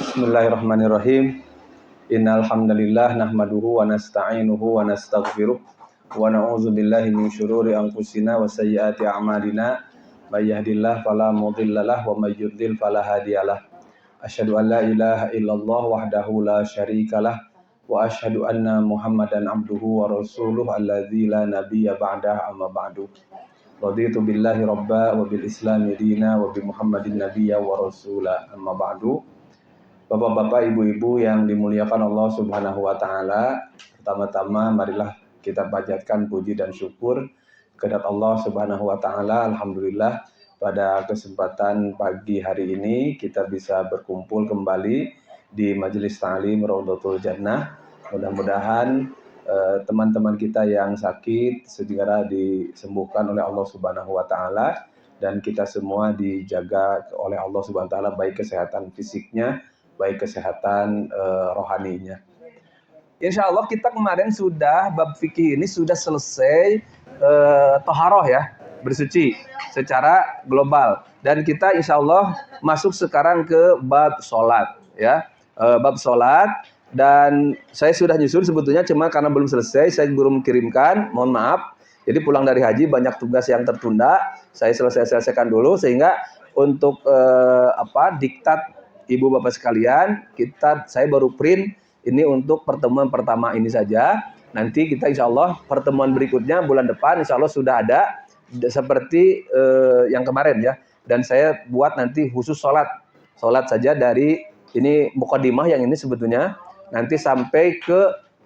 Bismillahirrahmanirrahim. Innal hamdalillah nahmaduhu wa nasta'inuhu wa nastaghfiruh wa na'udzu billahi min syururi anfusina wa sayyiati a'malina. May yahdihillahu fala mudhillalah wa may yudhlil fala hadiyalah. Asyhadu an la ilaha illallah wahdahu la syarikalah wa asyhadu anna Muhammadan abduhu wa rasuluh alladzi la nabiyya ba'dahu amma ba'du. Raditu billahi rabba wa bil islami dina wa bi Muhammadin nabiyya wa rasula amma ba'du. Bapak-bapak, ibu-ibu yang dimuliakan Allah Subhanahu wa taala, pertama-tama marilah kita panjatkan puji dan syukur kehadirat Allah Subhanahu wa taala. Alhamdulillah pada kesempatan pagi hari ini kita bisa berkumpul kembali di Majelis Ta'lim Raudhatul Jannah. Mudah-mudahan teman-teman kita yang sakit segera disembuhkan oleh Allah Subhanahu wa taala dan kita semua dijaga oleh Allah Subhanahu wa taala, baik kesehatan fisiknya, baik kesehatan rohaninya. Insya Allah kita kemarin sudah bab fikih ini sudah selesai toharoh ya, bersuci secara global, dan kita insya Allah masuk sekarang ke bab sholat ya, bab sholat. Dan saya sudah nyusun sebetulnya, cuma karena belum selesai saya belum kirimkan, mohon maaf. Jadi pulang dari haji banyak tugas yang tertunda, saya selesaikan dulu sehingga untuk diktat Ibu Bapak sekalian, saya baru print ini untuk pertemuan pertama ini saja. Nanti kita insya Allah pertemuan berikutnya bulan depan insya Allah sudah ada seperti yang kemarin ya. Dan saya buat nanti khusus sholat saja dari ini mukadimah yang ini sebetulnya. Nanti sampai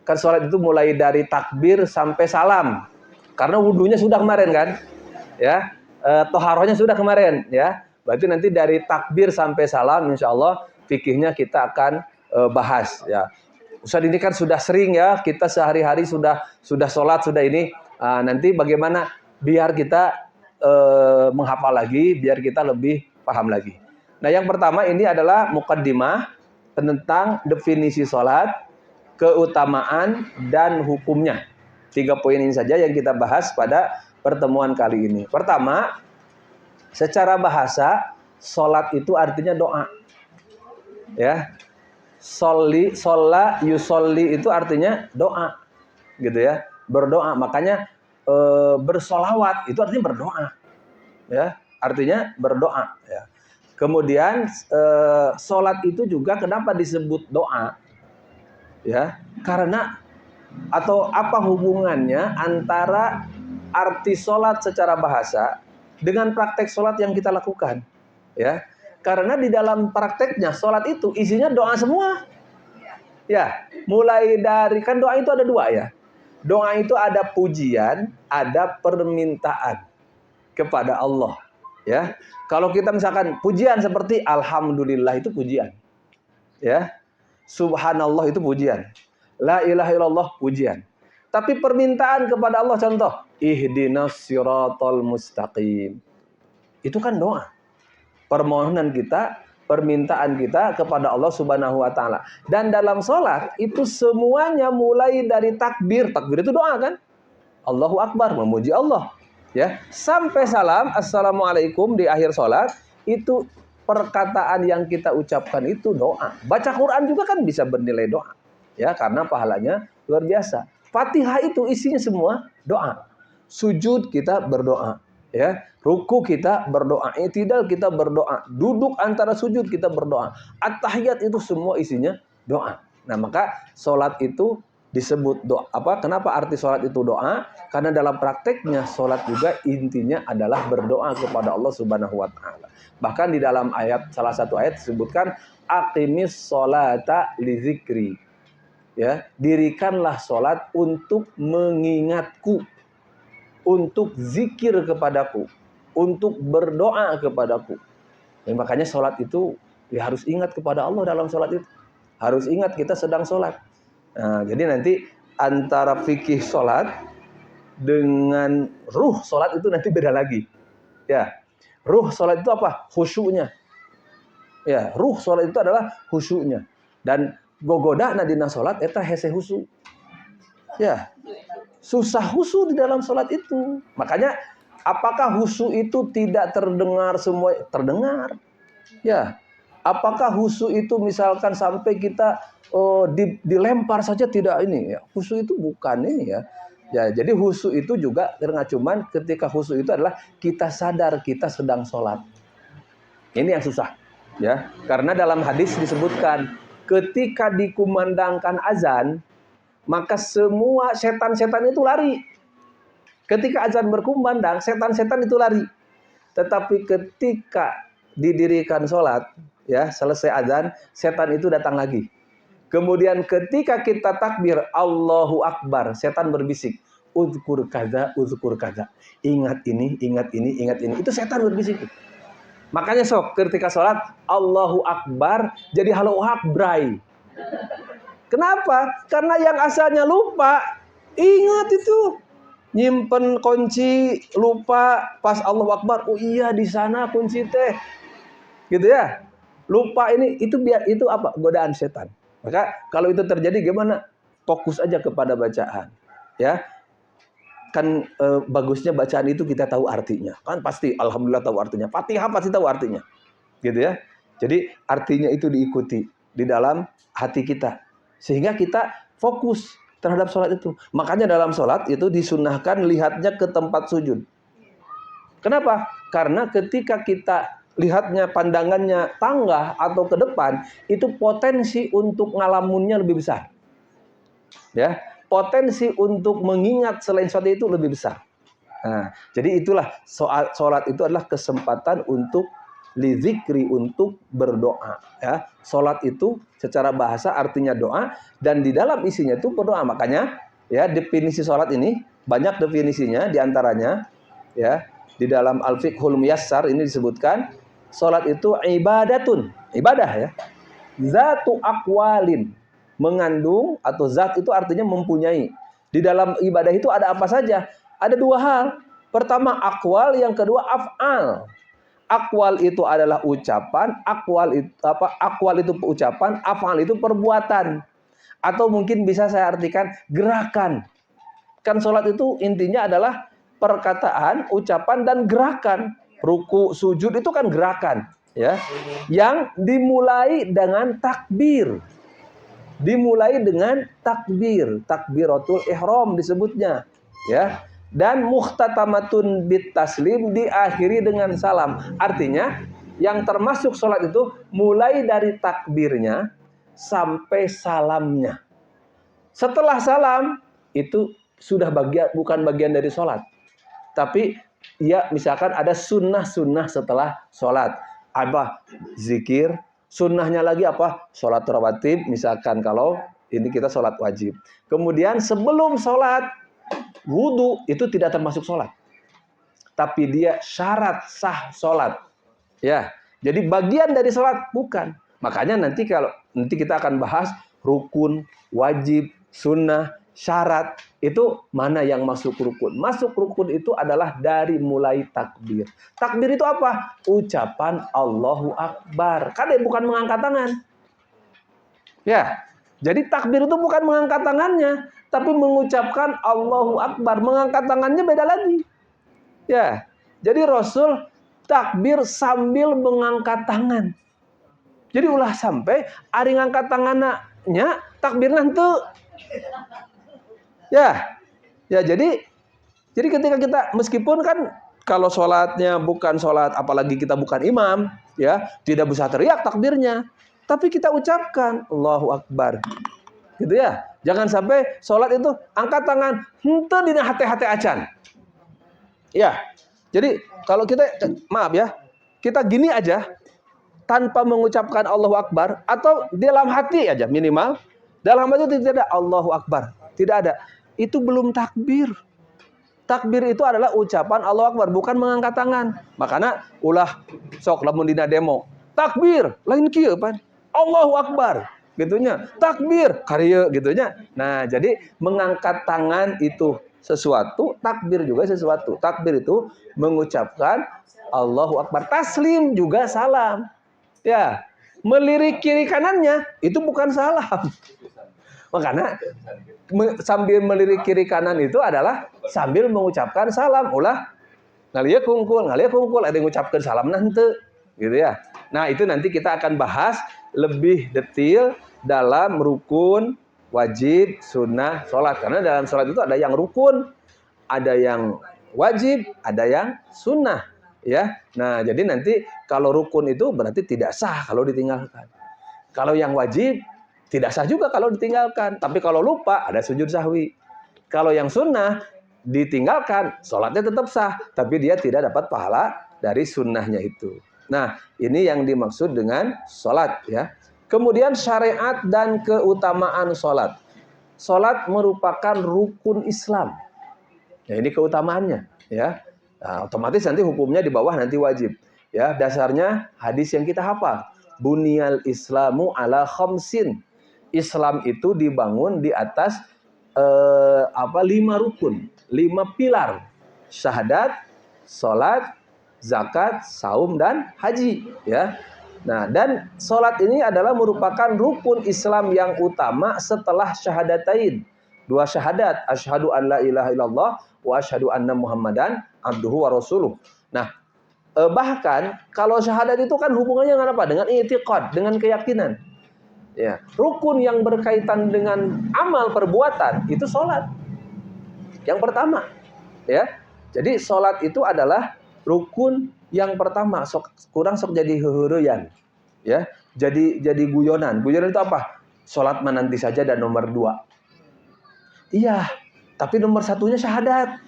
kan sholat itu mulai dari takbir sampai salam. Karena wudhunya sudah kemarin kan, ya, toharohnya sudah kemarin ya. Berarti nanti dari takbir sampai salam insya Allah fikihnya kita akan bahas ya. Ustaz ini kan sudah sering ya, kita sehari-hari sudah sholat, sudah ini. Nanti bagaimana biar kita menghafal lagi, biar kita lebih paham lagi. Nah yang pertama ini adalah muqaddimah tentang definisi sholat, keutamaan dan hukumnya. 3 poin ini saja yang kita bahas pada pertemuan kali ini. Pertama, secara bahasa, sholat itu artinya doa. Ya, sholla yusolli itu artinya doa, gitu ya, berdoa. Makanya bersolawat itu artinya berdoa, ya, artinya berdoa. Ya. Kemudian sholat itu juga kenapa disebut doa? Ya, karena atau apa hubungannya antara arti sholat secara bahasa dengan praktek sholat yang kita lakukan, ya? Karena di dalam prakteknya sholat itu isinya doa semua, ya. Mulai dari, kan doa itu ada 2 ya. Doa itu ada pujian, ada permintaan kepada Allah, ya. Kalau kita misalkan pujian seperti alhamdulillah itu pujian, ya. Subhanallah itu pujian. La ilaha illallah pujian. Tapi permintaan kepada Allah, contoh ihdinas siratal mustaqim, itu kan doa. Permohonan kita, permintaan kita kepada Allah Subhanahu wa taala. Dan dalam sholat itu semuanya mulai dari takbir. Takbir itu doa kan? Allahu Akbar, memuji Allah, ya. Sampai salam, assalamualaikum di akhir sholat, itu perkataan yang kita ucapkan itu doa. Baca Quran juga kan bisa bernilai doa, ya, karena pahalanya luar biasa. Fatihah itu isinya semua doa. Sujud kita berdoa, ya. Ruku kita berdoa, i'tidal kita berdoa, duduk antara sujud kita berdoa. At-tahiyat itu semua isinya doa. Nah, maka sholat itu disebut doa. Kenapa arti sholat itu doa? Karena dalam prakteknya sholat juga intinya adalah berdoa kepada Allah Subhanahu wa taala. Bahkan di dalam salah satu ayat disebutkan aqimis sholata li dzikri. Ya, dirikanlah sholat untuk mengingatku, untuk zikir kepadaku, untuk berdoa kepadaku. Dan makanya sholat itu ya harus ingat kepada Allah dalam sholat itu. Harus ingat kita sedang sholat. Nah, jadi nanti antara fikih sholat dengan ruh sholat itu nanti beda lagi. Ya, ruh sholat itu apa? Khusyuknya. Ya, ruh sholat itu adalah khusyuknya. Dan gogoda nadina sholat eta hese khusyuk. Ya, susah khusyuk di dalam sholat itu. Makanya apakah khusyuk itu tidak terdengar semua? Terdengar. Ya, Apakah khusyuk itu misalkan sampai kita dilempar saja tidak ini ya. Khusyuk itu bukan ini ya. Ya, jadi khusyuk itu juga karena cuman ketika khusyuk itu adalah kita sadar kita sedang sholat. Ini yang susah ya. Karena dalam hadis disebutkan ketika dikumandangkan azan, maka semua setan-setan itu lari. Ketika azan berkumandang, setan-setan itu lari. Tetapi ketika didirikan sholat, ya selesai azan, setan itu datang lagi. Kemudian ketika kita takbir Allahu Akbar, setan berbisik, uzkur kaza, uzkur kaza. Ingat ini, ingat ini, ingat ini. Itu setan berbisik. Makanya sok ketika sholat Allahu Akbar jadi halo akbray. Kenapa? Karena yang asalnya lupa, ingat itu. Nyimpen kunci, lupa pas Allahu Akbar. Oh iya di sana kunci teh. Gitu ya. Lupa ini itu apa? Godaan setan. Maka kalau itu terjadi gimana? Fokus aja kepada bacaan. Ya. Kan bagusnya bacaan itu kita tahu artinya. Kan pasti alhamdulillah tahu artinya. Fatihah pasti tahu artinya. Gitu ya. Jadi artinya itu diikuti di dalam hati kita. Sehingga kita fokus terhadap sholat itu. Makanya dalam sholat itu disunnahkan lihatnya ke tempat sujud. Kenapa? Karena ketika kita lihatnya pandangannya tanggah atau ke depan, itu potensi untuk ngalamunnya lebih besar. Ya, potensi untuk mengingat selain sholat itu lebih besar. Nah, jadi itulah sholat itu adalah kesempatan untuk lidzikri, untuk berdoa ya. Salat itu secara bahasa artinya doa dan di dalam isinya itu berdoa. Makanya ya definisi salat ini banyak definisinya, di antaranya ya di dalam Al-Fiqhul Muyassar ini disebutkan salat itu ibadatun, ibadah ya. Zatu aqwalin, mengandung atau zat itu artinya mempunyai. Di dalam ibadah itu ada apa saja? Ada dua hal. Pertama aqwal, yang kedua af'al. Aqwal itu adalah ucapan, aqwal itu ucapan, af'al itu perbuatan. Atau mungkin bisa saya artikan gerakan. Kan sholat itu intinya adalah perkataan, ucapan dan gerakan. Ruku, sujud itu kan gerakan, ya. Yang dimulai dengan takbir. Dimulai dengan takbir, takbiratul ihram disebutnya, ya. Dan muhtatamatun bit taslim, diakhiri dengan salam. Artinya yang termasuk sholat itu mulai dari takbirnya sampai salamnya. Setelah salam itu sudah bukan bagian dari sholat. Tapi ya misalkan ada sunnah-sunnah setelah sholat. Apa? Zikir. Sunnahnya lagi apa? Sholat rawatib. Misalkan kalau ini kita sholat wajib. Kemudian sebelum sholat, wudu itu tidak termasuk sholat. Tapi dia syarat sah sholat. Ya, jadi bagian dari sholat bukan. Makanya nanti kita akan bahas rukun, wajib, sunnah, syarat. Itu mana yang masuk rukun. Masuk rukun itu adalah dari mulai takbir. Takbir itu apa? Ucapan Allahu Akbar. Kan bukan mengangkat tangan. Ya, jadi takbir itu bukan mengangkat tangannya, tapi mengucapkan Allahu Akbar. Mengangkat tangannya beda lagi. Ya, jadi Rasul takbir sambil mengangkat tangan. Jadi ulah sampai ari ngangkat tangannya takbir nanti. Ya, jadi ketika kita meskipun kan kalau sholatnya bukan sholat, apalagi kita bukan imam, ya tidak bisa teriak takbirnya, tapi kita ucapkan Allahu Akbar, gitu ya. Jangan sampai sholat itu angkat tangan, henteu dina hate-hate acan. Ya, jadi kalau kita maaf ya, kita gini aja tanpa mengucapkan Allahu Akbar atau dalam hati aja minimal, dalam hati tidak ada Allahu Akbar, tidak ada. Itu belum takbir. Takbir itu adalah ucapan Allahu Akbar, bukan mengangkat tangan. Makanya ulah sok lamun dina demo. Takbir, lain kieu pan. Allahu Akbar, gitunya. Takbir, karya gitunya. Nah, jadi mengangkat tangan itu sesuatu, takbir juga sesuatu. Takbir itu mengucapkan Allahu Akbar. Taslim juga salam. Ya, melirik kiri kanannya itu bukan salam. Makanya sambil melirik kiri kanan itu adalah sambil mengucapkan salam. Ulah ngalia kungkul, ada yang mengucapkan salam nanti, gitu ya. Nah, itu nanti kita akan bahas lebih detail dalam rukun, wajib, sunnah, sholat. Karena dalam sholat itu ada yang rukun, ada yang wajib, ada yang sunnah. Ya, nah jadi nanti kalau rukun itu berarti tidak sah kalau ditinggalkan. Kalau yang wajib tidak sah juga kalau ditinggalkan. Tapi kalau lupa ada sujud sahwi. Kalau yang sunnah ditinggalkan, sholatnya tetap sah, tapi dia tidak dapat pahala dari sunnahnya itu. Nah, ini yang dimaksud dengan sholat ya. Kemudian syariat dan keutamaan sholat. Sholat merupakan rukun Islam. Ya, ini keutamaannya ya. Nah, otomatis nanti hukumnya di bawah nanti wajib. Ya, dasarnya hadis yang kita hafal. Bunyal Islamu ala khamsin. Islam itu dibangun di atas 5 rukun, 5 pilar. Syahadat, salat, zakat, saum dan haji ya. Nah, dan salat ini adalah merupakan rukun Islam yang utama setelah syahadatain. 2 syahadat, asyhadu an la ilaha illallah wa asyhadu anna Muhammadan abduhu wa rasuluh. Nah, bahkan kalau syahadat itu kan hubungannya dengan apa? Dengan i'tiqad, dengan keyakinan. Ya, rukun yang berkaitan dengan amal perbuatan itu salat. Yang pertama, ya. Jadi salat itu adalah rukun yang pertama. Kurang sok jadi heureyan. Ya, jadi guyonan. Guyonan itu apa? Salat nanti saja dan nomor 2. Iya, tapi nomor 1-nya syahadat.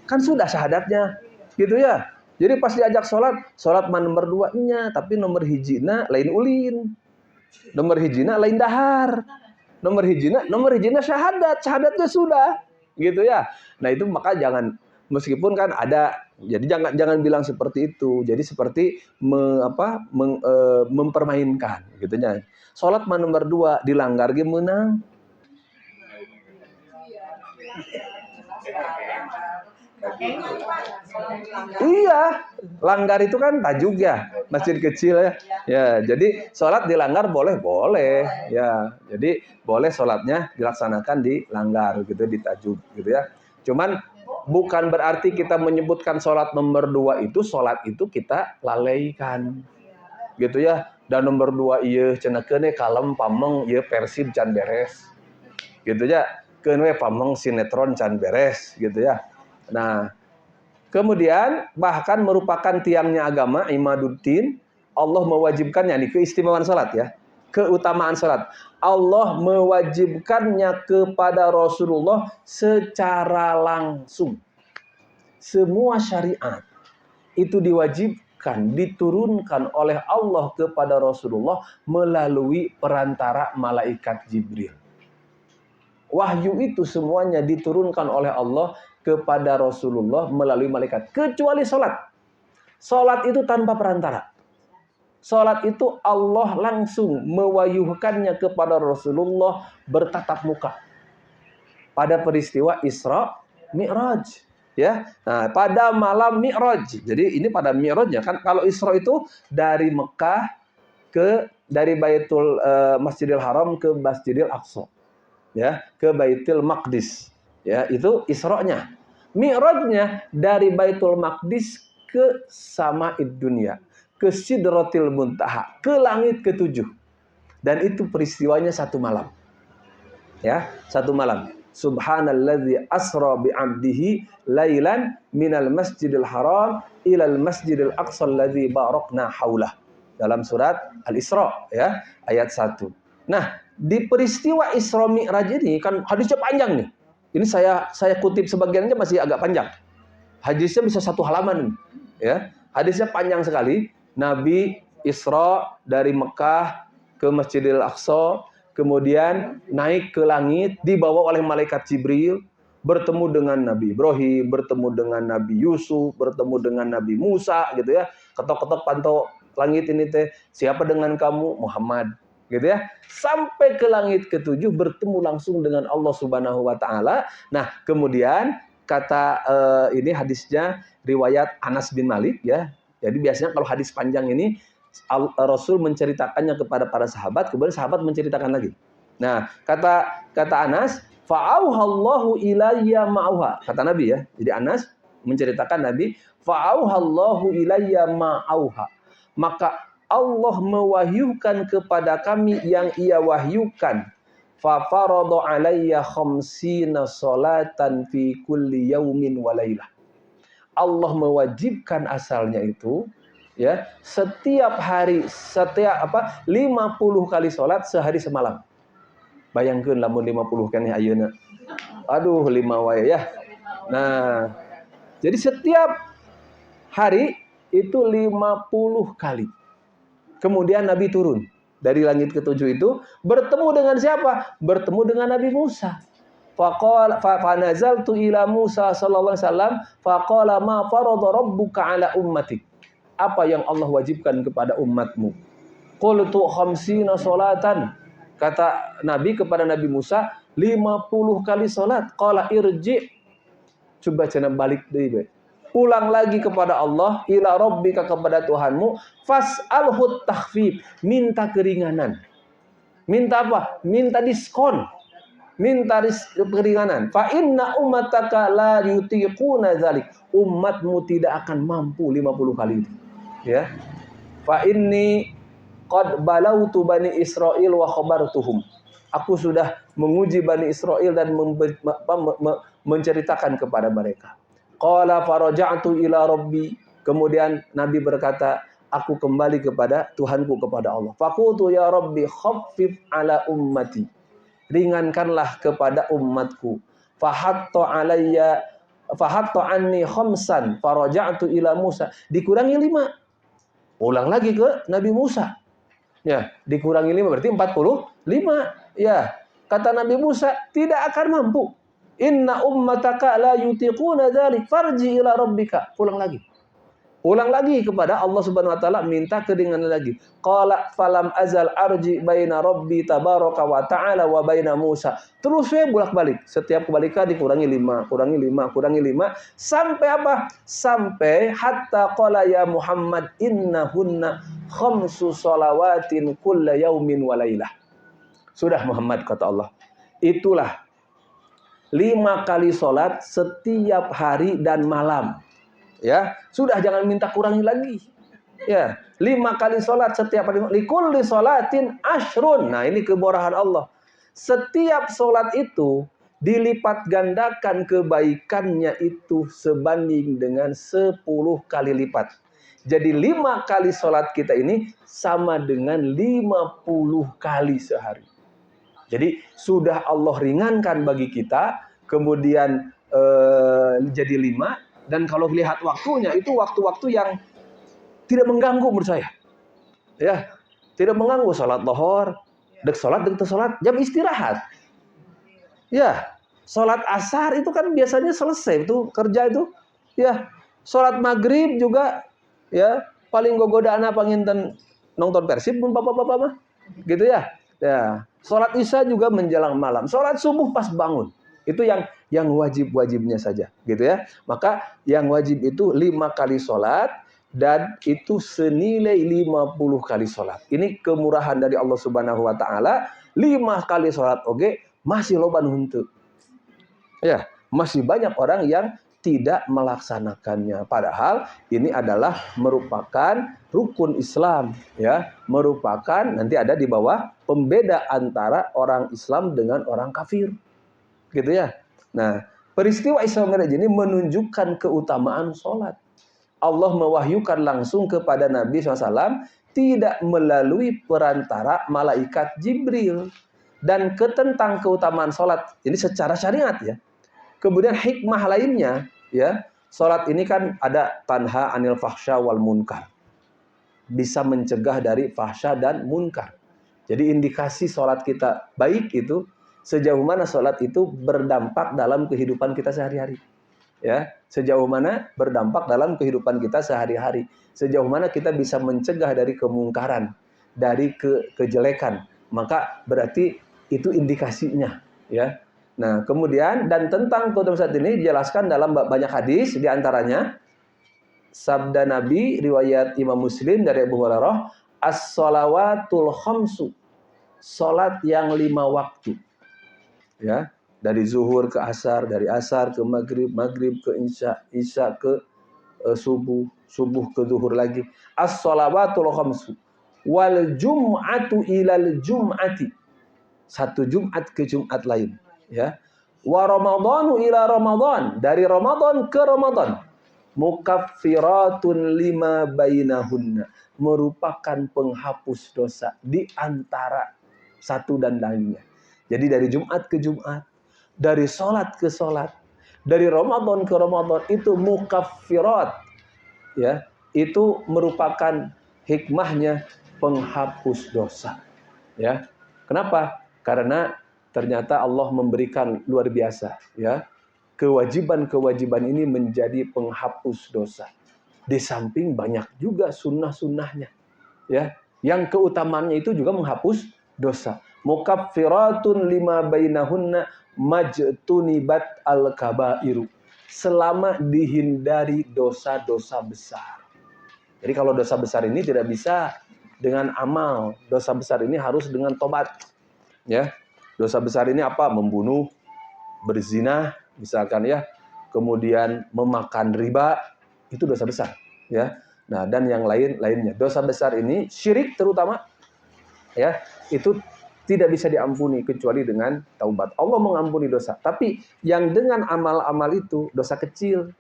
Kan sudah syahadatnya. Gitu ya. Jadi pas diajak salat nomor 2-nya, tapi nomor hijina lain ulin. Nomor hijina lain dahar. Nomor hijina syahadat. Syahadatnya sudah. Gitu ya. Nah, itu maka jangan, meskipun kan ada, jadi jangan bilang seperti itu. Jadi seperti mempermainkan gitu ya. Salat nomor 2 dilanggar ge meunang. Iya, langgar itu kan tajuk ya, masjid kecil ya. Ya, jadi sholat dilanggar boleh, ya. Jadi boleh sholatnya dilaksanakan di langgar gitu, di tajuk gitu ya. Cuman bukan berarti kita menyebutkan sholat nomor 2 itu sholat itu kita lalaikan, gitu ya. Dan nomor 2 iya cenah kalem pameng iya Persib can beres, gitu ya. Keun we pameng sinetron can beres, gitu ya. Nah, kemudian bahkan merupakan tiangnya agama Imaduddin. Allah mewajibkannya, nih keistimewaan salat ya. Keutamaan salat. Allah mewajibkannya kepada Rasulullah secara langsung. Semua syariat itu diwajibkan, diturunkan oleh Allah kepada Rasulullah melalui perantara malaikat Jibril. Wahyu itu semuanya diturunkan oleh Allah kepada Rasulullah melalui malaikat, kecuali salat. Salat itu tanpa perantara. Salat itu Allah langsung mewahyukannya kepada Rasulullah bertatap muka pada peristiwa Isra Mi'raj, ya. Nah, pada malam Mi'raj. Jadi ini pada Mi'rajnya kan, kalau Isra itu dari Mekah dari Baitul Masjidil Haram ke Masjidil Aqsa. Ya, ke Baitul Maqdis. Ya, itu Isra-nya. Mi'rajnya dari Baitul Maqdis ke Sama'id Dunya, ke Sidratil Muntaha, ke langit ke-7. Dan itu peristiwanya 1 malam. Ya, 1 malam. Subhanalladzi asra bi'abdihi lailan minal Masjidil Haram ilal Masjidil Aqsa alladzi barakna haulah. Dalam surat Al-Isra ya, ayat 1. Nah, di peristiwa Isra Mi'raj ini kan hadisnya panjang nih. Ini saya kutip sebagiannya masih agak panjang. Hadisnya bisa 1 halaman ya. Hadisnya panjang sekali. Nabi Isra dari Mekah ke Masjidil Aqsa, kemudian naik ke langit, dibawa oleh malaikat Jibril, bertemu dengan Nabi Ibrahim, bertemu dengan Nabi Yusuf, bertemu dengan Nabi Musa gitu ya. Ketok-ketok pantau langit ini teh, siapa dengan kamu? Muhammad. Gitu ya, sampai ke langit ke-7 bertemu langsung dengan Allah Subhanahu wa taala. Nah, kemudian kata ini hadisnya riwayat Anas bin Malik ya. Jadi biasanya kalau hadis panjang ini Rasul menceritakannya kepada para sahabat, kemudian sahabat menceritakan lagi. Nah, kata Anas, fa'auhallahu ilayya ma'auha. Kata Nabi ya. Jadi Anas menceritakan Nabi, fa'auhallahu ilayya ma'auha. Maka Allah mewahyukan kepada kami yang Ia wahyukan. Fa farada alayya khamsina salatan fi kulli yaumin wa lailah. Allah mewajibkan asalnya itu ya, setiap hari 50 kali salat sehari semalam. Bayangkeun lamun 50 kan ayeuna. Aduh 5 wae ya. Nah, jadi setiap hari itu 50 kali. Kemudian Nabi turun dari langit ketujuh itu bertemu dengan siapa? Bertemu dengan Nabi Musa. Faqala fa nazaltu ila Musa sallallahu alaihi wasallam faqala ma farada rabbuka ala ummatik. Apa yang Allah wajibkan kepada umatmu? Qultu khamsina salatan. Kata Nabi kepada Nabi Musa, 50 kali salat. Qala irji. Coba cenah balik deui. Pulang lagi kepada Allah, ila rabbika, kepada Tuhanmu, fas'alhu takhfif, minta keringanan. Minta apa? Minta diskon. Minta keringanan. Fa inna ummataka la yutiquna dzalik. Umatmu tidak akan mampu 50 kali itu. Ya. Fa inni qad balautu bani Israil wa khabartuhum. Aku sudah menguji Bani Israel dan menceritakan kepada mereka. Qala faraja'tu ila rabbi. Kemudian Nabi berkata, aku kembali kepada Tuhanku, kepada Allah. Faqultu ya rabbi khaffif ala ummati. Ringankanlah kepada umatku. Fahatta alayya fahatta anni khamsan faraja'tu ila Musa. Dikurangi 5. Ulang lagi ke Nabi Musa. Ya, dikurangi 5 berarti 45. Ya, kata Nabi Musa, tidak akan mampu. Inna ummataka la yutiquna dzalik, farji ila rabbika. Pulang lagi. Ulang lagi kepada Allah Subhanahu wa taala, minta keringanan lagi. Qala falam azal arji baina rabbi tabaraka wa ta'ala wa baina Musa. Terus saya bolak-balik. Setiap kebalikan dikurangi 5, kurangi 5, kurangi 5 sampai apa? Sampai hatta qala ya Muhammad innahunna khamsu shalawatin kulla yaumin wa lailah. Sudah Muhammad, kata Allah. Itulah 5 kali salat setiap hari dan malam. Ya, sudah, jangan minta kurangi lagi. Ya, 5 kali salat setiap hari. Likulli salatin ashrun. Nah, ini keborahan Allah. Setiap salat itu dilipat gandakan kebaikannya itu sebanding dengan 10 kali lipat. Jadi 5 kali salat kita ini sama dengan 50 kali sehari. Jadi sudah Allah ringankan bagi kita, kemudian jadi 5. Dan kalau lihat waktunya, itu waktu-waktu yang tidak mengganggu menurut saya. Ya, tidak mengganggu. Salat lohor, dek salat, jam istirahat. Ya, salat asar itu kan biasanya selesai itu kerja itu. Ya, salat maghrib juga ya, paling gogodaan panginten nonton Persib pun bapak-bapak mah. Gitu ya. Ya, salat isya juga menjelang malam. Salat subuh pas bangun. Itu yang wajib-wajibnya saja, gitu ya. Maka yang wajib itu 5 kali sholat, dan itu senilai 50 kali sholat. Ini kemurahan dari Allah Subhanahu wa taala. 5 kali sholat oge masih loba nu henteu. Ya, masih banyak orang yang tidak melaksanakannya. Padahal ini adalah merupakan rukun Islam, ya, merupakan nanti ada di bawah pembeda antara orang Islam dengan orang kafir. Gitu ya. Nah, peristiwa Isra Mi'raj ini menunjukkan keutamaan sholat. Allah mewahyukan langsung kepada Nabi SAW, tidak melalui perantara malaikat Jibril. Dan tentang keutamaan sholat ini secara syariat ya. Kemudian hikmah lainnya ya, sholat ini kan ada tanha anil fahsya wal munkar. Bisa mencegah dari fahsya dan munkar. Jadi indikasi sholat kita baik itu sejauh mana sholat itu berdampak dalam kehidupan kita sehari-hari. Ya, sejauh mana berdampak dalam kehidupan kita sehari-hari. Sejauh mana kita bisa mencegah dari kemungkaran, dari kejelekan. Maka berarti itu indikasinya. Ya. Nah, kemudian dan tentang keutamaan saat ini dijelaskan dalam banyak hadis, diantaranya sabda Nabi riwayat Imam Muslim dari Abu Hurairah, as-shalawatul khamsu. Salat yang 5 waktu. Ya, dari zuhur ke asar, dari asar ke maghrib, maghrib ke isya, isya ke subuh, subuh ke zuhur lagi. As-shalawatul khamsu. wal jum'atu ilal jum'ati, satu Jumat ke Jumat lain, ya. Wa ramadhanu ila ramadhan, dari Ramadan ke Ramadan. Mukaffiratun lima bainahunna, merupakan penghapus dosa di antara satu dan lainnya. Jadi dari Jumat ke Jumat, dari sholat ke sholat, dari Ramadan ke Ramadan, itu mukaffirat, ya, itu merupakan hikmahnya penghapus dosa, ya. Kenapa? Karena ternyata Allah memberikan luar biasa, ya, kewajiban-kewajiban ini menjadi penghapus dosa. Di samping banyak juga sunnah-sunnahnya, ya, yang keutamaannya itu juga menghapus dosa. Mukaffiratun lima bainahunna majtunibat al-kabairu, selama dihindari dosa-dosa besar. Jadi kalau dosa besar ini tidak bisa dengan amal, dosa besar ini harus dengan tobat, ya. Dosa besar ini apa? Membunuh, berzina, misalkan, ya, kemudian memakan riba, itu dosa besar, ya. Nah, dan yang lainnya. Dosa besar ini, syirik terutama, ya, itu tidak bisa diampuni kecuali dengan taubat. Allah mengampuni dosa, tapi yang dengan amal-amal itu dosa kecil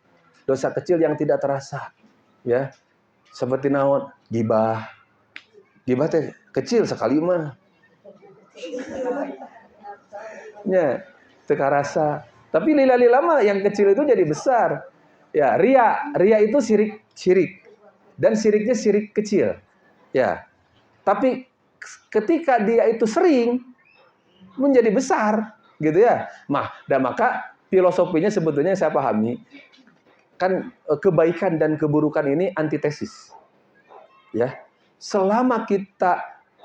yang tidak terasa, ya. Seperti naon? Gibah. Gibah teh kecil sekali mah. Ya, teka rasa. Tapi lila-lila mah yang kecil itu jadi besar. Ya, ria itu syirik. Dan syiriknya syirik kecil. Ya. Tapi ketika dia itu sering menjadi besar, gitu ya. Dan maka filosofinya sebetulnya saya pahami, kan kebaikan dan keburukan ini antitesis. Ya. Selama kita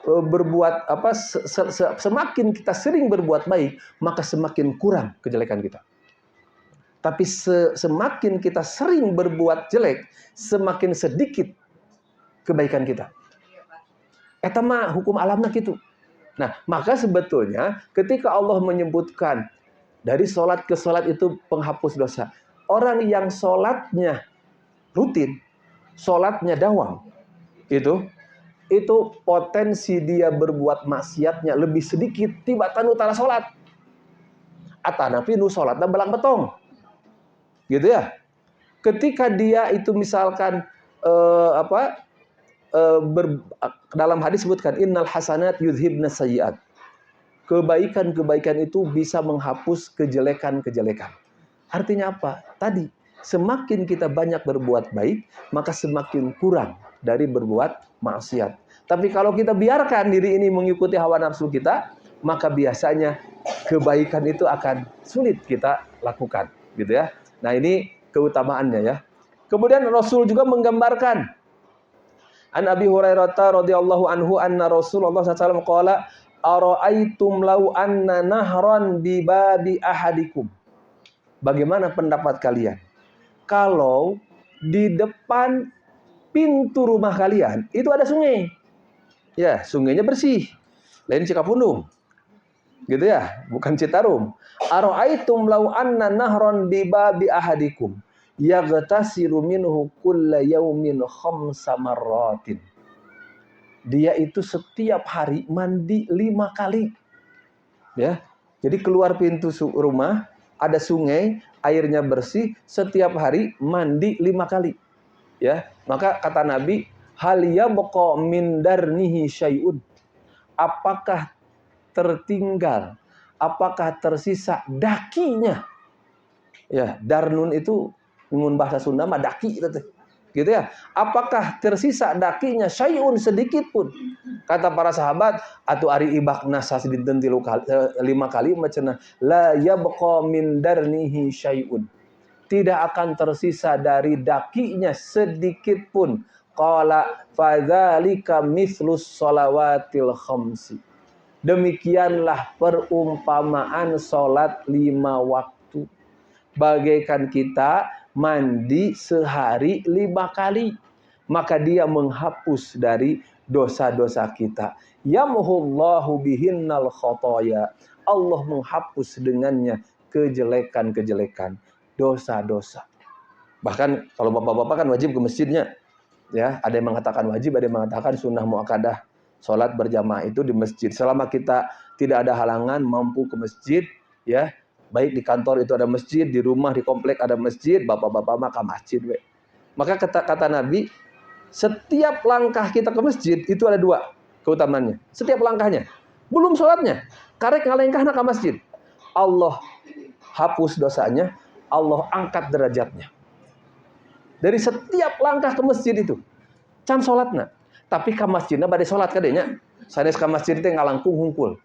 berbuat semakin kita sering berbuat baik, maka semakin kurang kejelekan kita. Tapi semakin kita sering berbuat jelek, semakin sedikit kebaikan kita. Eta mah hukum alamna gitu. Nah, maka sebetulnya ketika Allah menyebutkan dari sholat ke sholat itu penghapus dosa, orang yang sholatnya rutin, sholatnya dawam, itu potensi dia berbuat maksiatnya lebih sedikit tibatan utara sholat. Atanapi nu sholatna belang betong, gitu ya. Ketika dia itu misalkan dalam hadis sebutkan innal hasanat yudhibna sayyiat, kebaikan-kebaikan itu bisa menghapus kejelekan-kejelekan. Artinya apa? Tadi, semakin kita banyak berbuat baik, maka semakin kurang dari berbuat maksiat. Tapi kalau kita biarkan diri ini mengikuti hawa nafsu kita, maka biasanya kebaikan itu akan sulit kita lakukan, gitu ya. Nah, ini keutamaannya, ya. Kemudian Rasul juga menggambarkan An Abi Hurairah radhiyallahu anhu anna Rasulullah sallallahu alaihi wasallam qala ara'aitum law anna nahran bi babi ahadikum. Bagaimana pendapat kalian kalau di depan pintu rumah kalian itu ada sungai? Ya, sungainya bersih. Lain Cikapundung. Gitu ya, bukan Citarum. Ara'aitum law anna nahran bi babi ahadikum yaghtasilu minhu kulla yaumin khamsa marratin. Dia itu setiap hari mandi 5 kali. Ya. Jadi keluar pintu rumah, ada sungai, airnya bersih, setiap hari mandi 5 kali. Ya. Maka kata Nabi, hal yabqa min darnihi syai'un. Apakah tertinggal, apakah tersisa dakinya? Ya, darnun itu mun bahasa Sunda mah daki gitu ya. Apakah tersisa dakinya syai'un sedikit pun? Kata para sahabat, atu ari ibakna sasidinten 5 kali macana la yabqa min darnihi syai'un. Tidak akan tersisa dari dakinya sedikit pun. Qala fadzalika mithlus shalawatil khamsi. Demikianlah perumpamaan salat 5 waktu. Bagaikan kita mandi sehari 5 kali, maka dia menghapus dari dosa-dosa kita. Yamhullahu bihinnal khotoya. Allah menghapus dengannya kejelekan-kejelekan, dosa-dosa. Bahkan kalau bapak-bapak kan wajib ke masjidnya. Ya, ada yang mengatakan wajib, ada yang mengatakan sunnah muakkadah. Salat berjamaah itu di masjid. Selama kita tidak ada halangan mampu ke masjid, ya, baik di kantor itu ada masjid, di rumah di komplek ada masjid, bapak-bapak maka masjid we. Maka kata Nabi, setiap langkah kita ke masjid itu ada dua keutamaannya. Setiap langkahnya. Belum sholatnya. Karek ngalengkahna ke masjid. Allah hapus dosanya, Allah angkat derajatnya. Dari setiap langkah ke masjid itu. Can sholatna. Tapi ke masjidnya badai sholat kadenya. Sanes ke masjid itu ngalangkung hungkul.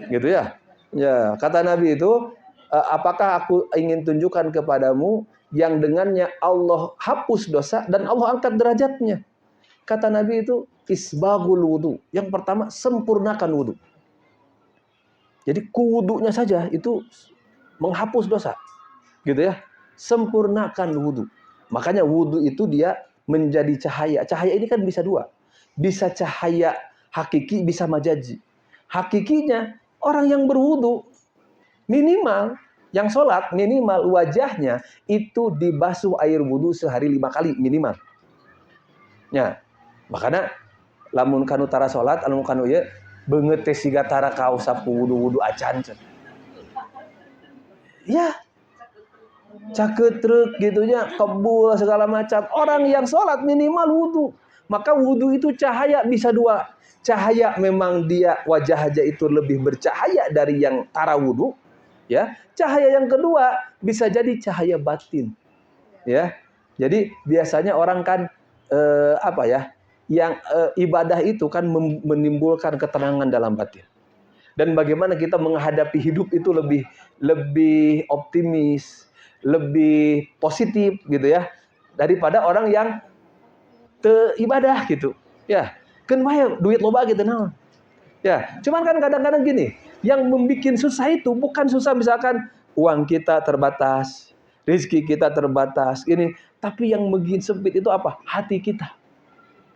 Gitu ya. Ya, kata Nabi itu, apakah aku ingin tunjukkan kepadamu yang dengannya Allah hapus dosa dan Allah angkat derajatnya. Kata Nabi itu, isbagul wudu. Yang pertama, sempurnakan wudu. Jadi kuwudunya saja itu menghapus dosa. Gitu ya. Sempurnakan wudu. Makanya wudu itu dia menjadi cahaya. Cahaya ini kan bisa dua. Bisa cahaya hakiki, bisa majazi. Hakikinya orang yang berwudu minimal, yang sholat minimal wajahnya itu dibasuh air wudu sehari 5 kali minimal. Ya, makanya lamun kanu tara sholat, lamun kanu ya beungeut teh siga tara kaos sapu wudu acan. Ya, caketrek gitunya, kebul segala macam. Orang yang sholat minimal wudu. Maka wudu itu cahaya bisa dua. Cahaya memang dia wajah aja itu lebih bercahaya dari yang tara wudu. Ya, cahaya yang kedua bisa jadi cahaya batin. Ya, jadi biasanya orang kan yang ibadah itu kan menimbulkan ketenangan dalam batin. Dan bagaimana kita menghadapi hidup itu lebih optimis, lebih positif gitu ya, daripada orang yang ibadah gitu. Ya, kan wae duit loba gitu nah. Ya, cuman kan kadang-kadang gini, yang membuat susah itu bukan susah misalkan uang kita terbatas, rezeki kita terbatas, ini, tapi yang bikin sempit itu apa? Hati kita.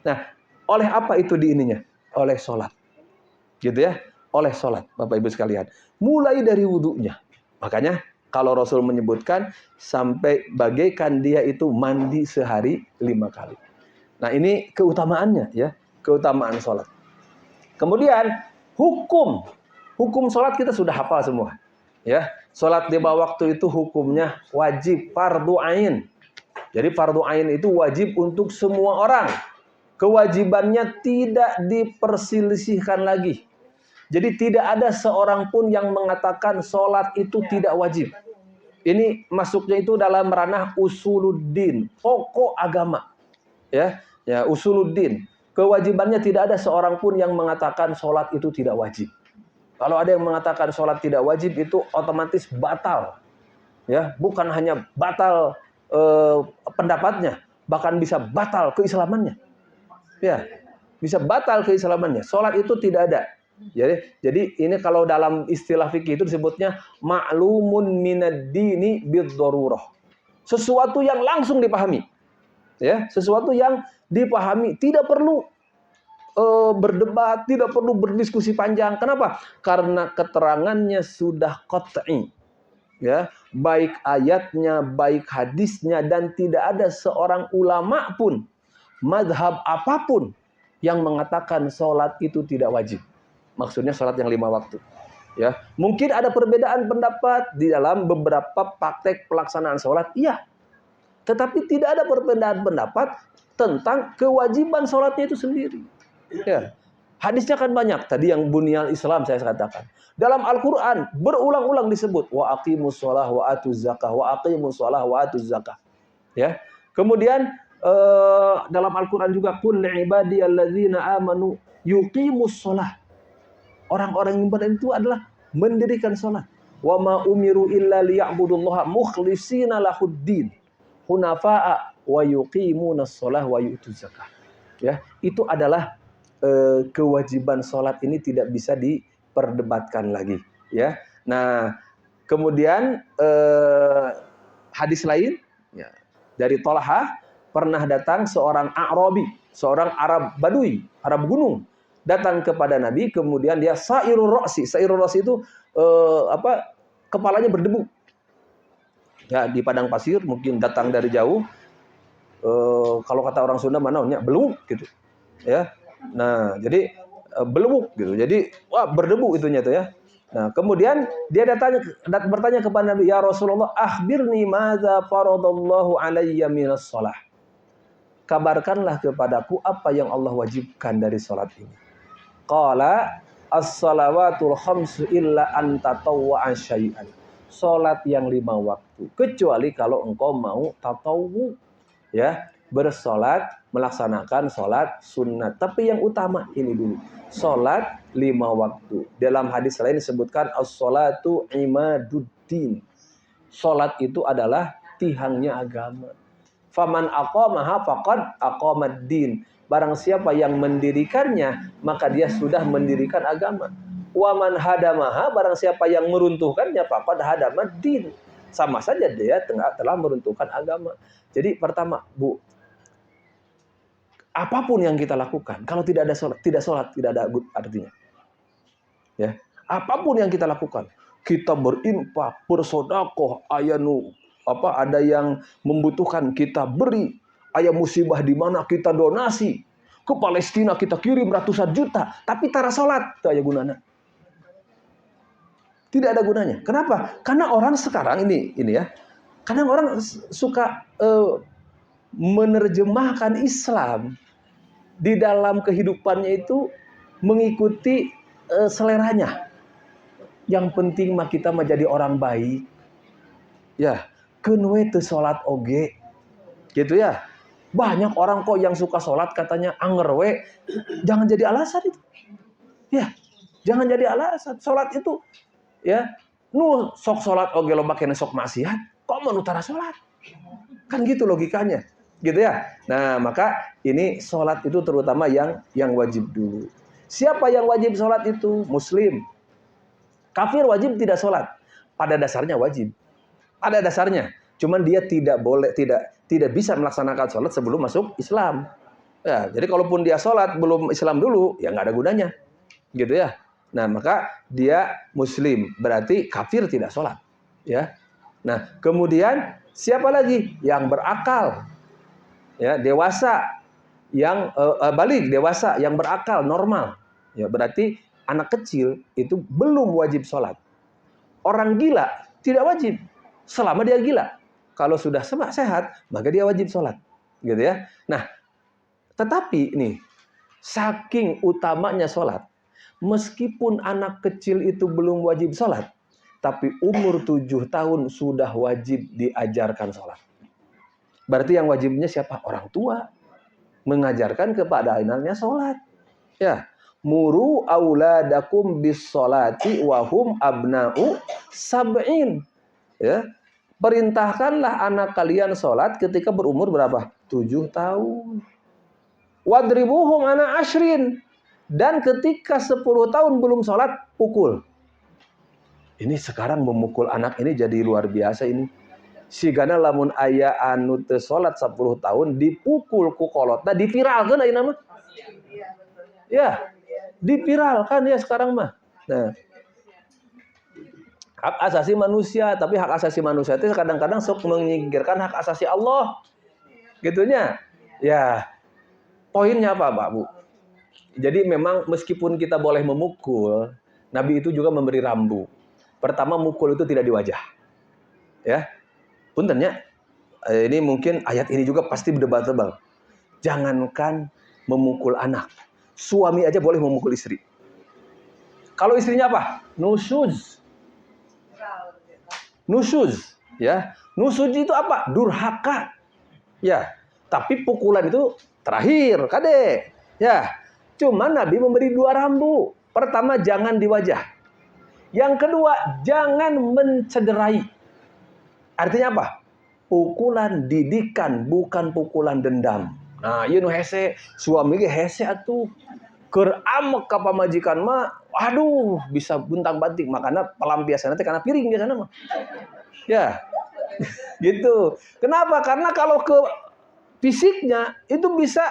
Nah, oleh apa itu di ininya? Oleh sholat. Gitu ya, oleh sholat, Bapak Ibu sekalian. Mulai dari wudunya. Makanya kalau Rasul menyebutkan sampai bagaikan dia itu mandi sehari 5 kali. Nah ini keutamaannya ya, keutamaan sholat. Kemudian hukum sholat kita sudah hafal semua. Ya, sholat di bawah waktu itu hukumnya wajib fardu ain. Jadi fardu ain itu wajib untuk semua orang. Kewajibannya tidak diperselisihkan lagi. Jadi tidak ada seorang pun yang mengatakan sholat itu tidak wajib. Ini masuknya itu dalam ranah usuluddin, pokok agama. Ya, usuluddin. Kewajibannya tidak ada seorang pun yang mengatakan sholat itu tidak wajib. Kalau ada yang mengatakan sholat tidak wajib itu otomatis batal. Ya, bukan hanya batal pendapatnya, bahkan bisa batal keislamannya. Ya, bisa batal keislamannya. Sholat itu tidak ada. Jadi ini kalau dalam istilah fikih itu disebutnya ma'lumun minad dini bid-darurah. Sesuatu yang langsung dipahami. Ya, sesuatu yang dipahami, tidak perlu berdebat, tidak perlu berdiskusi panjang. Kenapa? Karena keterangannya sudah qat'i. Ya, baik ayatnya, baik hadisnya, dan tidak ada seorang ulama pun, madhab apapun yang mengatakan sholat itu tidak wajib. Maksudnya sholat yang 5 waktu. Ya, mungkin ada perbedaan pendapat di dalam beberapa praktek pelaksanaan sholat, iya. Tetapi tidak ada perbedaan pendapat tentang kewajiban sholatnya itu sendiri. Ya, hadisnya kan banyak. Tadi yang bunyal Islam saya katakan. Dalam Al-Quran berulang-ulang disebut wa aqimus sholah wa atuz zakah, wa aqimus sholah wa atuz zakah. Ya, kemudian dalam Al-Quran juga qul li'ibadiyalladzina amanu yuqimus sholah. Orang-orang yang beriman itu adalah mendirikan sholat. Wa ma umiru illa liya'budullaha mukhlishina lahuddin hunafa'a wa yuqimunas sholah wa yu'tuz zakah. Ya, itu adalah kewajiban sholat ini tidak bisa diperdebatkan lagi. Ya, nah kemudian hadis lain ya, dari Tolhah pernah datang seorang A'rabi, seorang Arab Badui, Arab gunung. Datang kepada Nabi, kemudian dia sairur ra'si. Sairur ra'si itu kepalanya berdebu. Ya, di padang pasir, mungkin datang dari jauh. kalau kata orang Sunda mana beluk gitu. Ya. Nah, jadi beluk gitu. Jadi wah berdebu itunya tuh ya. Nah, kemudian dia bertanya kepada Nabi, "Ya Rasulullah, akhbirni madza faradallahu alayya minas shalah." Kabarkanlah kepadaku apa yang Allah wajibkan dari salat ini. Qala as-salawatul khamsu illa an tatawwa'a syai'an. Salat yang 5 waktu, kecuali kalau engkau mau tatawwu, ya, bersolat melaksanakan solat sunat. Tapi yang utama ini dulu, solat 5 waktu. Dalam hadis lain disebutkan as-salatu imaduddin. Solat itu adalah tihangnya agama. Faman aqamaha faqad aqamaddin. Barang siapa yang mendirikannya, maka dia sudah mendirikan agama. Wa man hadamaha, barang siapa yang meruntuhkannya, faqad hadamaddin. Sama saja dia telah meruntuhkan agama. Jadi pertama, Bu, apapun yang kita lakukan, kalau tidak ada sholat, tidak ada artinya. Ya, apapun yang kita lakukan, kita berinfak, bersedekah, ada yang membutuhkan kita beri, musibah di mana kita donasi, ke Palestina kita kirim ratusan juta, tapi tara sholat, itu aya gunanya. Tidak ada gunanya. Kenapa? Karena orang sekarang ini ya, kadang orang suka menerjemahkan Islam di dalam kehidupannya itu mengikuti seleranya. Yang penting mah kita menjadi orang baik. Ya, keun we teu salat oge. Gitu ya. Banyak orang kok yang suka salat katanya anger we. Jangan jadi alasan itu. Ya, jangan jadi alasan. Salat itu ya, nu sok salat oge loba kena sok maksiat, kok mau tara salat? Kan gitu logikanya. Gitu ya. Nah, maka ini sholat itu terutama yang wajib dulu. Siapa yang wajib sholat itu? Muslim. Kafir wajib tidak sholat. Pada dasarnya wajib. Pada dasarnya. Cuman dia tidak bisa melaksanakan sholat sebelum masuk Islam. Ya, jadi kalaupun dia sholat belum Islam dulu, ya nggak ada gunanya. Gitu ya. Nah, maka dia Muslim. Berarti kafir tidak sholat. Ya. Nah, kemudian siapa lagi? Yang berakal. Ya, dewasa yang balik, dewasa yang berakal normal. Ya, berarti anak kecil itu belum wajib sholat. Orang gila tidak wajib selama dia gila. Kalau sudah sehat, maka dia wajib sholat. Gitu ya. Nah, tetapi nih, saking utamanya sholat, meskipun anak kecil itu belum wajib sholat, tapi umur 7 tahun sudah wajib diajarkan sholat. Berarti yang wajibnya siapa? Orang tua. Mengajarkan kepada anaknya sholat. Ya. Muru auladakum bis sholati wahum abna'u sab'in. Ya. Perintahkanlah anak kalian sholat ketika berumur berapa? 7 tahun. Wadribuhum ana ashrin. Dan ketika 10 tahun belum sholat, pukul. Ini sekarang memukul anak ini jadi luar biasa ini. Sigana lamun aya anu teu salat 10 tahun dipukul ku kolotna, dipiralkeun ayeuna mah. Ya, dipiralkan ya sekarang mah. Nah, hak asasi manusia, tapi hak asasi manusia itu kadang-kadang sok menyingkirkan hak asasi Allah. Gitunya. Ya. Poinnya apa, Pak, Bu? Jadi memang meskipun kita boleh memukul, Nabi itu juga memberi rambu. Pertama, mukul itu tidak di wajah. Ya. Puntennya, ini mungkin ayat ini juga pasti berdebat-debat. Jangankan memukul anak, suami aja boleh memukul istri. Kalau istrinya apa? Nusuz, ya. Nusuz itu apa? Durhaka. Ya. Tapi pukulan itu terakhir, kade. Ya. Cuma Nabi memberi 2 rambu. Pertama, jangan di wajah. Yang kedua, jangan mencederai. Artinya apa? Pukulan didikan, bukan pukulan dendam. Nah, ieu nu hese, suami ge hese atuh. Keur amek ka pamajikan mah, aduh, bisa buntang-banting. Makanya pelampiasanna teh kana piring biasana mah. Ya. Gitu. Kenapa? Karena kalau ke fisiknya itu bisa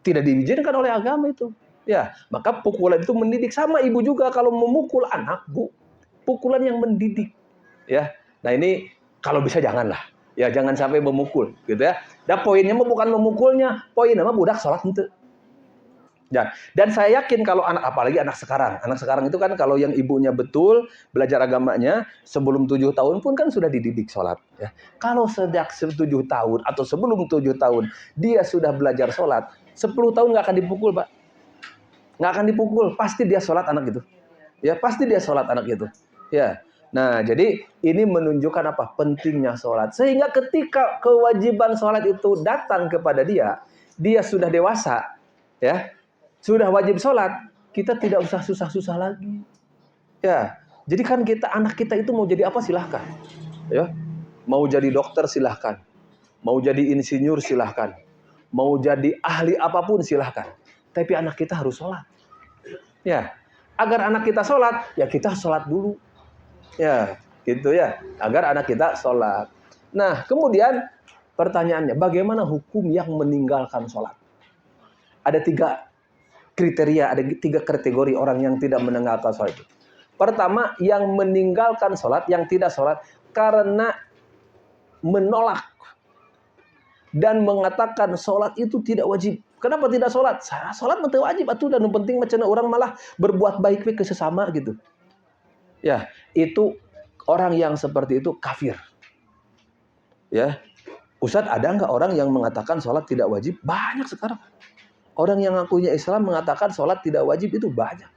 tidak diizinkan oleh agama itu. Ya, maka pukulan itu mendidik. Sama ibu juga kalau memukul anak, Bu. Pukulan yang mendidik. Ya. Nah, ini kalau bisa janganlah. Ya jangan sampai memukul, gitu ya. Dan poinnya mah bukan memukulnya, poinnya mah budak sholat henteu. Ya, dan saya yakin kalau anak, apalagi anak sekarang itu kan kalau yang ibunya betul belajar agamanya sebelum 7 tahun pun kan sudah dididik sholat. Ya. Kalau sejak 7 tahun atau sebelum 7 tahun dia sudah belajar sholat, 10 tahun nggak akan dipukul, Pak. Nggak akan dipukul, pasti dia sholat anak itu. Ya, pasti dia sholat anak itu. Ya. Nah, jadi ini menunjukkan apa? Pentingnya sholat. Sehingga ketika kewajiban sholat itu datang kepada dia, dia sudah dewasa, ya, sudah wajib sholat, kita tidak usah susah-susah lagi. Ya, jadi kan anak kita itu mau jadi apa silahkan. Ya, mau jadi dokter silahkan, mau jadi insinyur silahkan, mau jadi ahli apapun silahkan. Tapi anak kita harus sholat. Ya, agar anak kita sholat, ya kita sholat dulu. Ya, gitu ya. Agar anak kita sholat. Nah, kemudian pertanyaannya, bagaimana hukum yang meninggalkan sholat? Ada 3 kriteria, ada 3 kategori orang yang tidak meninggalkan sholat itu. Pertama, yang meninggalkan sholat, yang tidak sholat karena menolak dan mengatakan sholat itu tidak wajib. Kenapa tidak sholat? Sholat itu wajib, atuh dan penting macam orang malah berbuat baik ke sesama gitu. Ya, itu orang yang seperti itu kafir. Ya, Ustadz, ada nggak orang yang mengatakan sholat tidak wajib? Banyak sekarang. Orang yang ngakunya Islam mengatakan sholat tidak wajib itu banyak.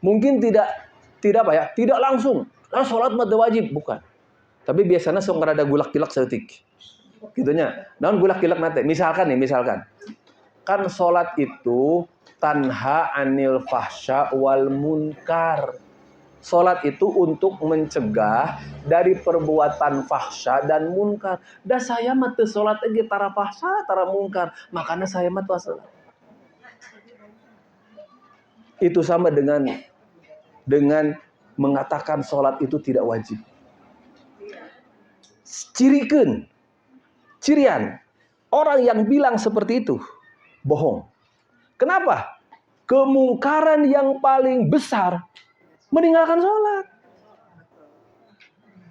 Mungkin tidak apa ya? Tidak langsung. Nah, sholat mah wajib, bukan. Tapi biasanya sok ngerada gulak-gilak setik. Gitunya. Namun gulak-gilak nate. Misalkan, kan sholat itu tanha anil fahsya wal munkar. Sholat itu untuk mencegah dari perbuatan fahsya dan munkar. Dan saya mah teu sholat ge tara fahsya, tara munkar. Makanya saya mah teu sholat. Itu sama dengan mengatakan sholat itu tidak wajib. Cirian. Orang yang bilang seperti itu bohong. Kenapa? Kemungkaran yang paling besar meninggalkan sholat.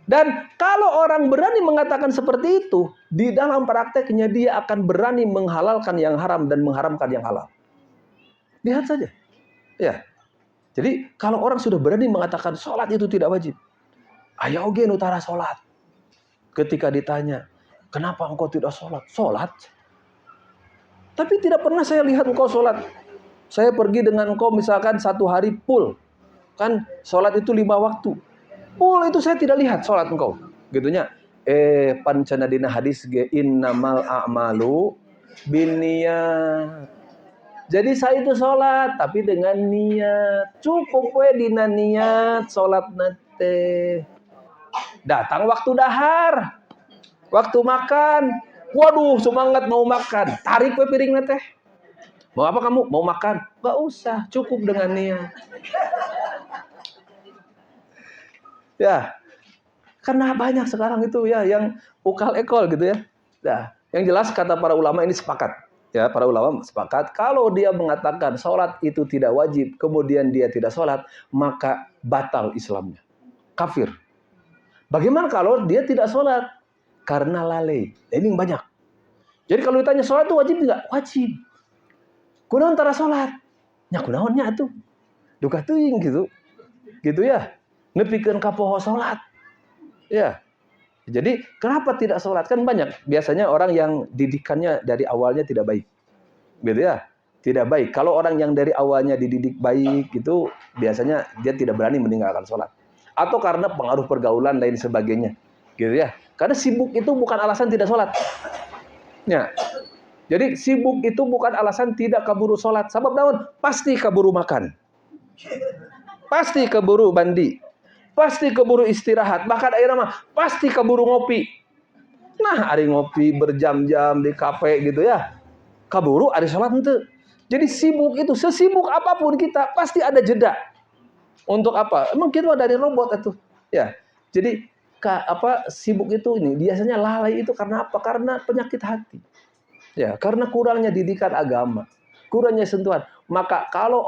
Dan kalau orang berani mengatakan seperti itu, di dalam prakteknya dia akan berani menghalalkan yang haram dan mengharamkan yang halal. Lihat saja. Ya. Jadi kalau orang sudah berani mengatakan sholat itu tidak wajib, aya oge nu tara sholat. Ketika ditanya, kenapa engkau tidak sholat? Sholat. Tapi tidak pernah saya lihat engkau sholat. Saya pergi dengan engkau misalkan 1 hari full. Kan sholat itu 5 waktu. Full itu saya tidak lihat sholat engkau. Gitunya. Pancana dina hadis ge innamal a'malu binniyat. Jadi saya itu sholat tapi dengan niat. Cukup we dina niat sholat nate. Datang waktu dahar. Waktu makan. Waduh, semangat mau makan. Tarik we piring nate. Mau apa kamu? Mau makan? Gak usah, cukup dengan niat. Ya, karena banyak sekarang itu ya yang ukal-ekol gitu ya. Nah, yang jelas kata para ulama ini sepakat. Ya, para ulama sepakat kalau dia mengatakan sholat itu tidak wajib, kemudian dia tidak sholat, maka batal Islamnya. Kafir. Bagaimana kalau dia tidak sholat? Karena lalai. Ini yang banyak. Jadi kalau ditanya sholat itu wajib tidak? Wajib. Kunaon tara sholat? Nya kunaonnya atuh? Duka teuing gitu. Gitu ya. Nepikeun ka poho sholat. Ya. Jadi kenapa tidak sholat? Kan banyak. Biasanya orang yang didikannya dari awalnya tidak baik. Gitu ya. Tidak baik. Kalau orang yang dari awalnya dididik baik itu biasanya dia tidak berani meninggalkan sholat. Atau karena pengaruh pergaulan lain sebagainya. Gitu ya. Karena sibuk itu bukan alasan tidak sholat. Ya. Jadi sibuk itu bukan alasan tidak kaburu sholat. Sebab naon? Pasti kaburu makan. Pasti kaburu mandi. Pasti kaburu istirahat. Bahkan akhirnya mah pasti kaburu ngopi. Nah, ari ngopi berjam-jam di kafe gitu ya. Kaburu ari sholat henteu. Jadi sibuk itu, sesibuk apapun kita pasti ada jeda. Untuk apa? Emang kita dari robot itu. Ya. Jadi sibuk itu ini biasanya lalai itu karena apa? Karena penyakit hati. Ya, karena kurangnya didikan agama, kurangnya sentuhan. Maka kalau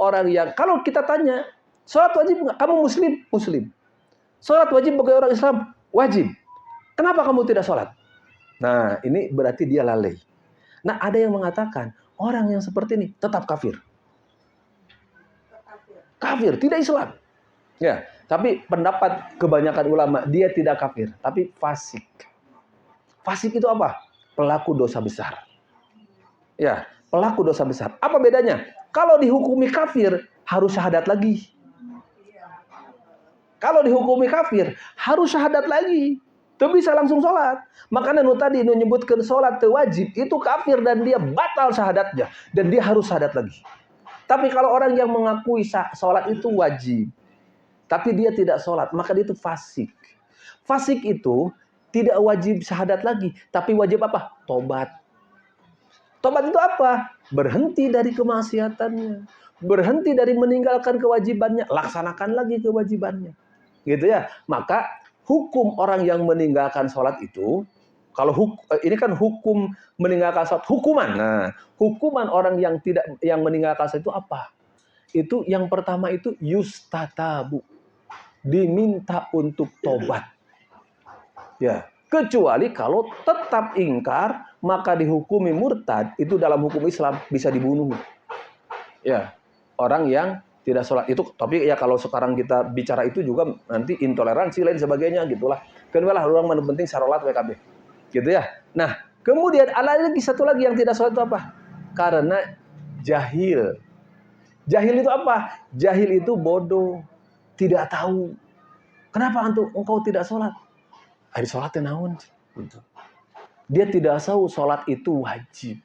kita tanya, sholat wajib nggak? Kamu muslim? Muslim. Sholat wajib bagi orang Islam? Wajib. Kenapa kamu tidak sholat? Nah, ini berarti dia lalai. Nah, ada yang mengatakan orang yang seperti ini tetap kafir. Kafir, tidak Islam. Ya, tapi pendapat kebanyakan ulama dia tidak kafir, tapi fasik. Fasik itu apa? Pelaku dosa besar. Ya, pelaku dosa besar. Apa bedanya? Kalau dihukumi kafir, harus syahadat lagi. Kalau dihukumi kafir, harus syahadat lagi. Itu bisa langsung sholat. Makanya tadi menyebutkan sholat itu wajib, itu kafir dan dia batal syahadatnya. Dan dia harus syahadat lagi. Tapi kalau orang yang mengakui sholat itu wajib, tapi dia tidak sholat, maka dia itu fasik. Fasik itu tidak wajib syahadat lagi, tapi wajib apa? Tobat. Tobat itu apa? Berhenti dari kemaksiatannya. Berhenti dari meninggalkan kewajibannya. Laksanakan lagi kewajibannya. Gitu ya. Maka hukum orang yang meninggalkan sholat itu, kalau ini kan hukum meninggalkan sholat, hukuman. Nah, hukuman orang yang meninggalkan sholat itu apa? Itu yang pertama itu yustatabu. Diminta untuk tobat. Ya. Kecuali kalau tetap ingkar, maka dihukumi murtad, itu dalam hukum Islam bisa dibunuh. Ya, orang yang tidak sholat itu, tapi ya kalau sekarang kita bicara itu juga nanti intoleransi lain sebagainya gitulah. Kenapa orang mana penting sarolat WKB, gitu ya. Nah, kemudian ada lagi satu lagi yang tidak sholat itu apa? Karena jahil. Jahil itu apa? Jahil itu bodoh, tidak tahu. Kenapa engkau tidak sholat? Hari sholatnya naon. Dia tidak tahu sholat itu wajib.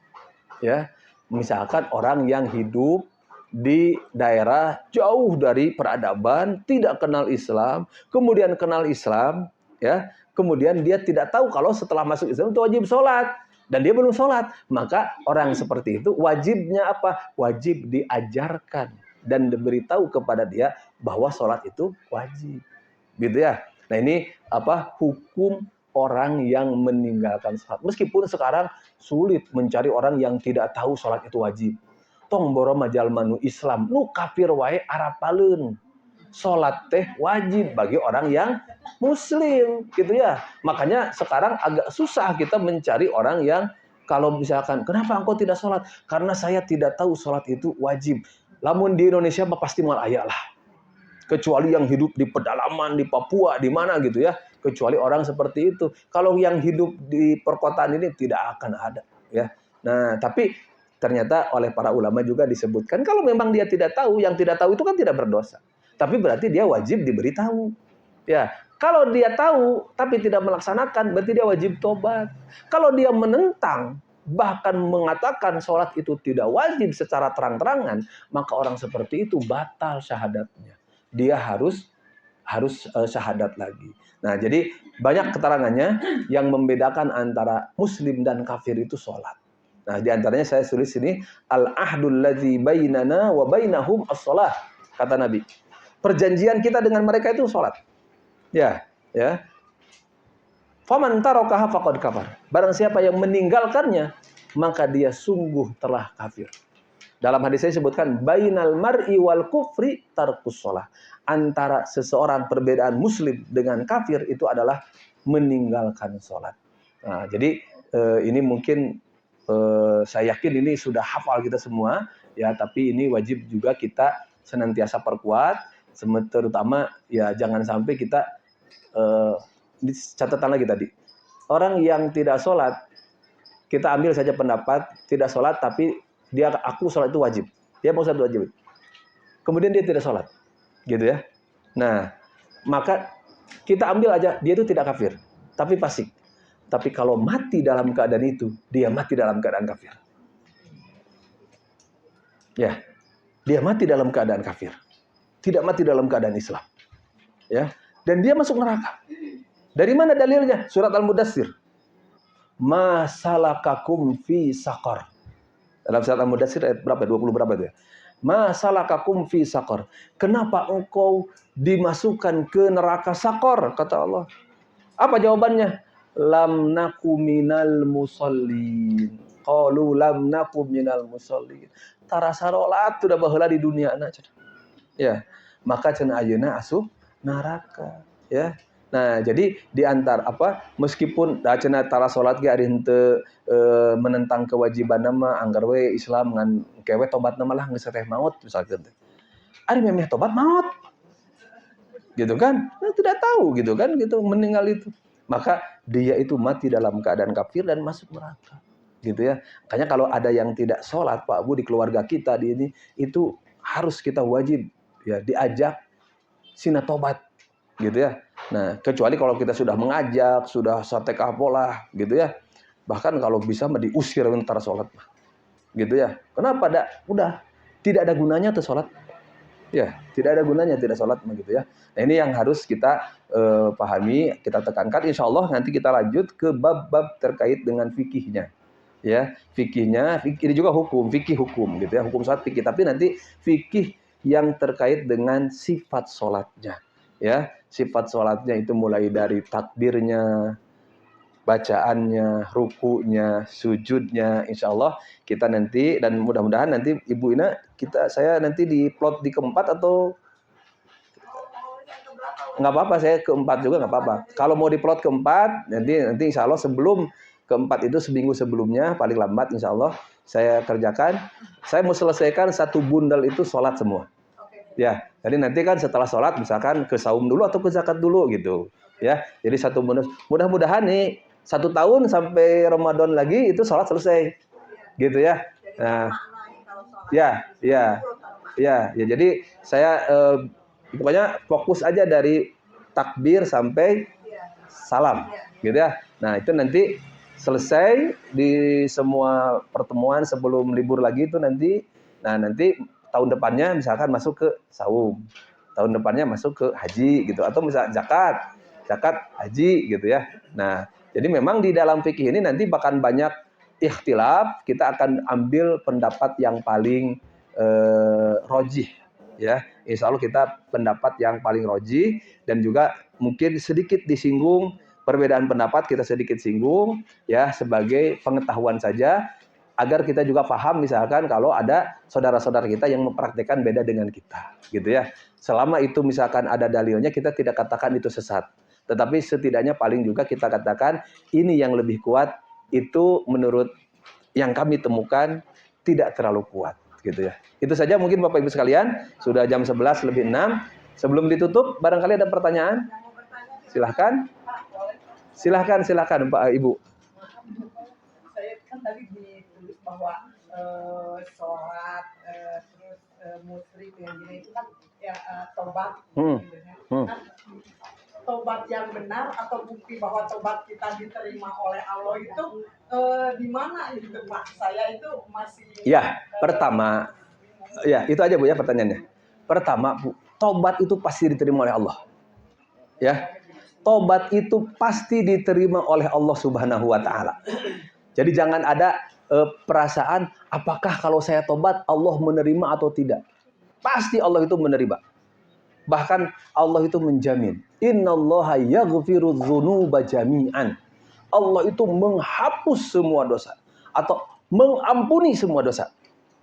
Ya, misalkan orang yang hidup di daerah jauh dari peradaban, tidak kenal Islam, kemudian kenal Islam, ya, kemudian dia tidak tahu kalau setelah masuk Islam itu wajib sholat, dan dia belum sholat, maka orang seperti itu wajibnya apa? Wajib diajarkan dan diberitahu kepada dia bahwa sholat itu wajib, gitu ya. Nah ini apa hukum orang yang meninggalkan sholat. Meskipun sekarang sulit mencari orang yang tidak tahu sholat itu wajib. Tong boro majal manu Islam, nu kafir wae arapaleun. Sholat teh wajib bagi orang yang muslim, gitu ya. Makanya sekarang agak susah kita mencari orang yang kalau misalkan, kenapa engkau tidak sholat? Karena saya tidak tahu sholat itu wajib. Lamun di Indonesia pasti mal aya lah. Kecuali yang hidup di pedalaman, di Papua, di mana gitu ya. Kecuali orang seperti itu. Kalau yang hidup di perkotaan ini tidak akan ada. Ya. Nah, tapi ternyata oleh para ulama juga disebutkan, kalau memang dia tidak tahu, yang tidak tahu itu kan tidak berdosa. Tapi berarti dia wajib diberitahu. Ya. Kalau dia tahu, tapi tidak melaksanakan, berarti dia wajib tobat. Kalau dia menentang, bahkan mengatakan sholat itu tidak wajib secara terang-terangan, maka orang seperti itu batal syahadatnya. Dia harus syahadat lagi. Nah, jadi banyak keterangannya yang membedakan antara muslim dan kafir itu sholat. Nah, di antaranya saya tulis ini al-ahdul ladzi bainana wa bainahum as-shalah, kata Nabi. Perjanjian kita dengan mereka itu sholat. Ya. Faman tarakaha faqad kafar. Barang siapa yang meninggalkannya, maka dia sungguh telah kafir. Dalam hadis saya sebutkan bainal mar'i wal kufri tarkus shalah. Antara seseorang perbedaan muslim dengan kafir itu adalah meninggalkan sholat. Nah, jadi ini mungkin saya yakin ini sudah hafal kita semua ya, tapi ini wajib juga kita senantiasa perkuat, terutama ya jangan sampai kita ini catatan lagi tadi. Orang yang tidak sholat, kita ambil saja pendapat tidak sholat tapi dia aku sholat itu wajib. Dia mau sholat wajib. Kemudian dia tidak sholat. Gitu ya. Nah, maka kita ambil aja dia itu tidak kafir, tapi fasik. Tapi kalau mati dalam keadaan itu, dia mati dalam keadaan kafir. Ya. Dia mati dalam keadaan kafir. Tidak mati dalam keadaan Islam. Ya. Dan dia masuk neraka. Dari mana dalilnya? Surat Al-Mudatsir. Ma salakakum fi saqar. Dalam surat Al-Mudatsir ayat berapa? 20 berapa itu ya? Ma salakakum fi saqar. Kenapa engkau dimasukkan ke neraka saqar? Kata Allah. Apa jawabannya? Lam naku minal musallin. Qalu lam naku minal musallin. Tara sarolat sudah baheula di dunia na. Ya. Maka cenah ayeuna asup neraka, ya. Nah, jadi di antar meskipun cenah tara salat ge ari henteu menentang kewajiban nama anggar we Islam ngan kewe tobat nama lah geus teh maut misalkan teh. Ari memeh tobat maut. Gitu kan? Nah, tidak tahu gitu kan gitu meninggal itu. Maka dia itu mati dalam keadaan kafir dan masuk neraka. Gitu ya. Makanya kalau ada yang tidak sholat Pak Bu di keluarga kita di ini itu harus kita wajib ya diajak sina tobat gitu ya. Nah, kecuali kalau kita sudah mengajak, sudah satekah pola gitu ya. Bahkan kalau bisa diusir antara sholat gitu ya. Kenapa? Udah tidak ada gunanya tuh sholat. Ya, tidak ada gunanya tidak sholat begitu ya. Nah, ini yang harus kita pahami, kita tekankan. Insya Allah nanti kita lanjut ke bab-bab terkait dengan fikihnya. Ya, fikihnya, ini juga fikih hukum gitu ya, hukum sholat fikih. Tapi nanti fikih yang terkait dengan sifat sholatnya. Ya, sifat sholatnya itu mulai dari takbirnya, bacaannya, rukunya, sujudnya, insya Allah kita nanti dan mudah-mudahan nanti Ibu Ina saya nanti di plot di keempat atau nggak apa-apa, saya keempat juga nggak apa-apa. Kalau mau di plot keempat nanti insya Allah sebelum keempat itu seminggu sebelumnya paling lambat insya Allah saya kerjakan. Saya mau selesaikan satu bundel itu sholat semua. Ya, jadi nanti kan setelah sholat misalkan ke saum dulu atau ke zakat dulu gitu. Ya, jadi satu bundel. Mudah-mudahan nih 1 tahun sampai Ramadan lagi itu sholat selesai, gitu ya. Nah, ya. Jadi saya pokoknya fokus aja dari takbir sampai salam, gitu ya. Nah itu nanti selesai di semua pertemuan sebelum libur lagi itu nanti. Nah nanti tahun depannya misalkan masuk ke saum, tahun depannya masuk ke haji gitu, atau misal zakat haji gitu ya. Nah jadi memang di dalam fikih ini nanti bahkan banyak ikhtilaf, kita akan ambil pendapat yang paling rojih ya. Insya Allah kita pendapat yang paling rojih dan juga mungkin sedikit disinggung, perbedaan pendapat kita sedikit singgung ya sebagai pengetahuan saja agar kita juga paham misalkan kalau ada saudara-saudara kita yang mempraktekkan beda dengan kita gitu ya. Selama itu misalkan ada dalilnya kita tidak katakan itu sesat. Tetapi setidaknya paling juga kita katakan ini yang lebih kuat, itu menurut yang kami temukan tidak terlalu kuat gitu ya. Itu saja mungkin Bapak Ibu sekalian, sudah jam 11 lebih 6. Sebelum ditutup barangkali ada pertanyaan? Silahkan Pak Ibu. Saya kan tadi ditulis bahwa sholat terus musrik yang gini itu kan ya tobat. Kan, tobat yang benar atau bukti bahwa tobat kita diterima oleh Allah itu di mana itu Pak? Saya itu masih pertama itu aja Bu ya pertanyaannya. Pertama Bu, tobat itu pasti diterima oleh Allah. Ya. Tobat itu pasti diterima oleh Allah Subhanahu wa taala. Jadi jangan ada perasaan apakah kalau saya tobat Allah menerima atau tidak. Pasti Allah itu menerima. Bahkan Allah itu menjamin, innallaha yaghfiru dzunuba jami'an. Allah itu menghapus semua dosa atau mengampuni semua dosa.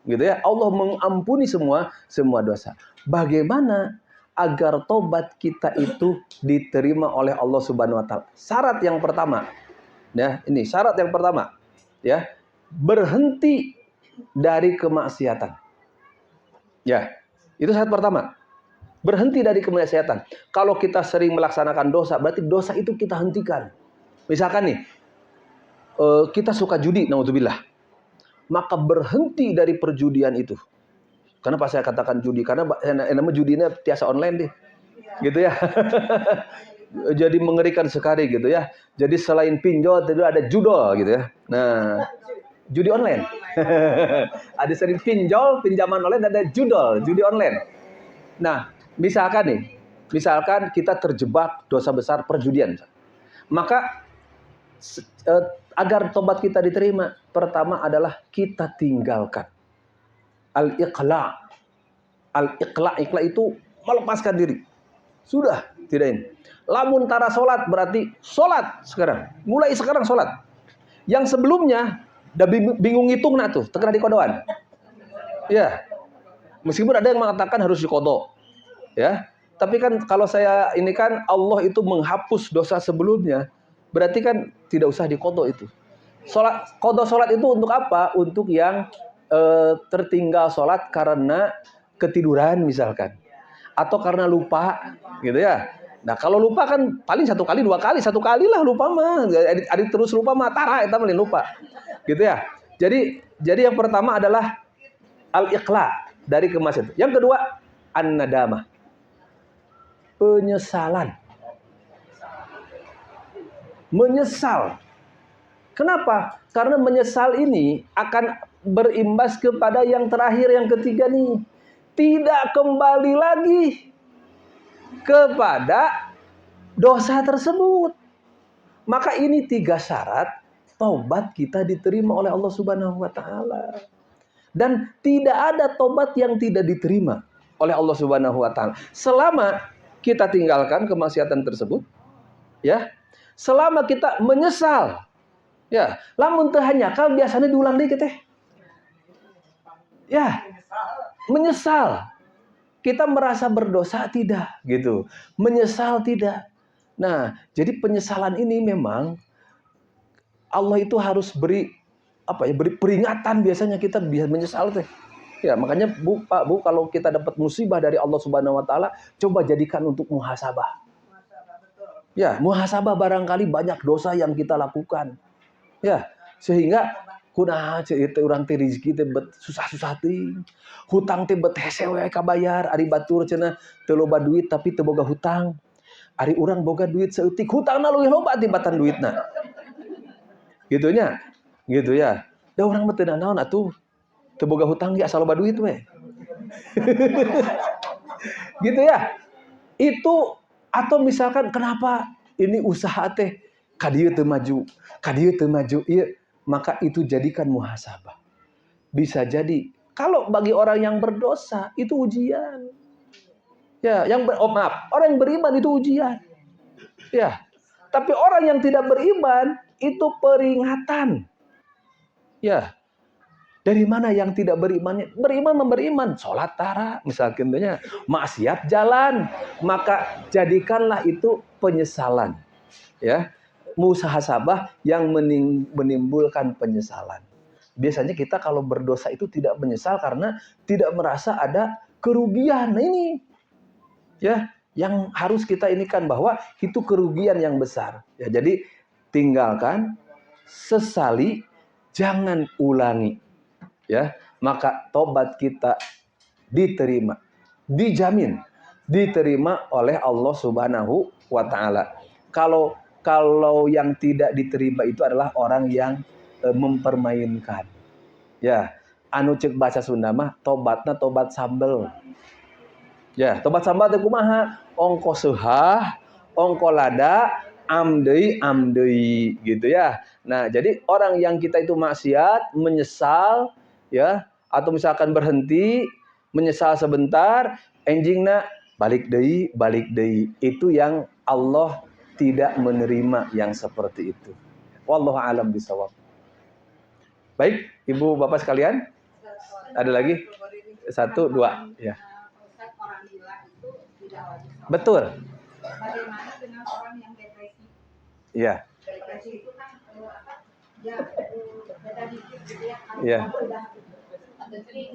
Gitu ya. Allah mengampuni semua dosa. Bagaimana agar tobat kita itu diterima oleh Allah Subhanahu wa taala? Syarat yang pertama. Ya, ini syarat yang pertama. Ya, berhenti dari kemaksiatan. Ya, itu syarat pertama. Berhenti dari kemaksiatan. Kalau kita sering melaksanakan dosa, berarti dosa itu kita hentikan. Misalkan nih, kita suka judi, naudzubillah. Maka berhenti dari perjudian itu. Kenapa saya katakan judi? Karena namanya judinya tiasa online deh. Gitu ya. Jadi mengerikan sekali gitu ya. Jadi selain pinjol itu ada judol gitu ya. Nah, judi online. Ada sering pinjol, pinjaman online, ada judi online. Nah, misalkan kita terjebak dosa besar perjudian. Maka agar tobat kita diterima, pertama adalah kita tinggalkan. Al-iqla itu melepaskan diri. Sudah, tidak ini. Lamun tara sholat berarti sholat sekarang. Mulai sekarang sholat. Yang sebelumnya udah bingung ngitung tuh, tengah di kodoan. Ya. Meskipun ada yang mengatakan harus dikodok. Ya. Tapi kan kalau saya ini kan Allah itu menghapus dosa sebelumnya, berarti kan tidak usah diqodho itu. Qodho sholat itu untuk apa? Untuk yang tertinggal sholat karena ketiduran misalkan, atau karena lupa, gitu ya. Nah kalau lupa kan paling 1 kali 2 kali, 1 kali lah lupa mah, adik terus lupa mah tara eta mah lupa, gitu ya. Jadi yang pertama adalah al-iqla dari kemaksiatan. Yang kedua an-nadamah, penyesalan. Menyesal. Kenapa? Karena menyesal ini akan berimbas kepada yang terakhir, yang ketiga nih. Tidak kembali lagi kepada dosa tersebut. Maka ini 3 syarat taubat kita diterima oleh Allah Subhanahu wa taala. Dan tidak ada taubat yang tidak diterima oleh Allah Subhanahu wa taala selama kita tinggalkan kemaksiatan tersebut, ya. Selama kita menyesal, ya. Lamun teu hanyakal biasanya diulang deui teh. Ya, menyesal. Kita merasa berdosa tidak, gitu. Menyesal tidak. Nah, jadi penyesalan ini memang Allah itu harus beri beri peringatan, biasanya kita bisa menyesal teh. Ya, makanya Pak, Bu, kalau kita dapat musibah dari Allah Subhanahu wa taala, coba jadikan untuk muhasabah. Ya, muhasabah barangkali banyak dosa yang kita lakukan. Ya, sehingga kunaha itu urang teh rezeki teh bet susah-susah teuing. Hutang teh bet hese we kabayar, ari batur cenah teu loba duit tapi teu boga hutang. Ari urang boga duit saeutik, hutangna leuwih loba tibatan duitna. Gitu nya. Gitu ya. Da urang mah teu naon atuh. Teu boga hutang ge asal loba duit we. Gitu ya. Itu, atau misalkan kenapa ini usaha teh ka dieu teu maju, iya, maka itu jadikan muhasabah. Bisa jadi kalau bagi orang yang berdosa itu ujian. Ya, orang yang beriman itu ujian. Ya. Tapi orang yang tidak beriman itu peringatan. Ya. Dari mana yang tidak berimannya? Beriman memberiman, sholat tara, misalkan tanya, maksiat jalan, maka jadikanlah itu penyesalan, ya, muhasabah yang menimbulkan penyesalan. Biasanya kita kalau berdosa itu tidak menyesal karena tidak merasa ada kerugian. Nah ini, ya, yang harus kita inikan bahwa itu kerugian yang besar. Ya, jadi tinggalkan, sesali, jangan ulangi. Ya, maka tobat kita diterima, dijamin diterima oleh Allah Subhanahu wa taala. Kalau yang tidak diterima itu adalah orang yang mempermainkan. Ya, anu ceuk bahasa Sunda mah tobatna tobat sambel. Ya, tobat sambel teh kumaha? Ongko seubah, ongko lada, amdeui gitu ya. Nah, jadi orang yang kita itu maksiat, menyesal, ya, atau misalkan berhenti, menyesal sebentar, enjingna balik deui. Itu yang Allah tidak menerima yang seperti itu. Wallahu a'lam bishawab. Baik, Ibu Bapak sekalian, ada lagi? 1, 2, ya. Betul. Bagaimana dengan orang yang depresi? Iya. Depresi itu kan ya beda dikit gitu ya. Iya.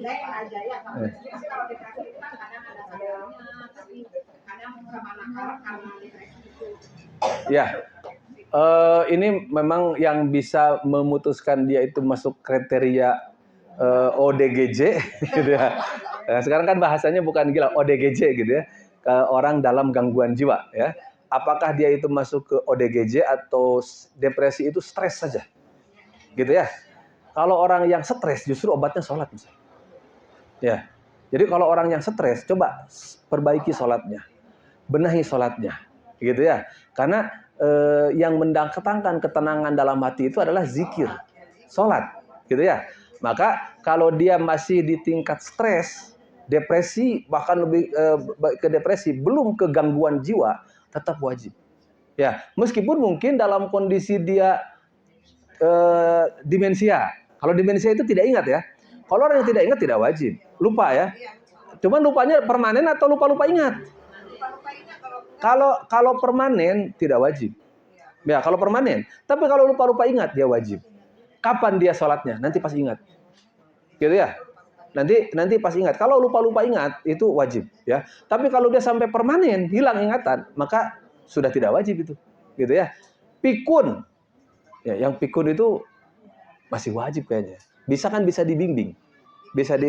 Aja ya. Kalau depresi itu kan kadang ada sayangnya, tapi kadang sama nakal karena depresi itu. Ya. Ini memang yang bisa memutuskan dia itu masuk kriteria ODGJ gitu ya. Nah, sekarang kan bahasanya bukan gila, ODGJ gitu ya. Orang dalam gangguan jiwa ya. Apakah dia itu masuk ke ODGJ atau depresi itu stres saja. Gitu ya. Kalau orang yang stres justru obatnya sholat misalnya. Ya. Jadi kalau orang yang stres coba perbaiki sholatnya. Benahi sholatnya. Gitu ya. Karena yang mendatangkan ketenangan dalam hati itu adalah zikir. Sholat. Gitu ya. Maka kalau dia masih di tingkat stres, depresi, bahkan lebih ke depresi, belum ke gangguan jiwa, tetap wajib. Ya, meskipun mungkin dalam kondisi dia demensia. Kalau demensia itu tidak ingat ya. Kalau orang yang tidak ingat tidak wajib, lupa ya. Cuman lupanya permanen atau lupa ingat? Kalau permanen tidak wajib. Ya, kalau permanen. Tapi kalau lupa-lupa ingat dia wajib. Kapan dia sholatnya? Nanti pas ingat. Gitu ya. Nanti pas ingat. Kalau lupa-lupa ingat itu wajib ya. Tapi kalau dia sampai permanen hilang ingatan, maka sudah tidak wajib itu. Gitu ya. Pikun. Ya, yang pikun itu masih wajib kayaknya. Bisa dibimbing. Bisa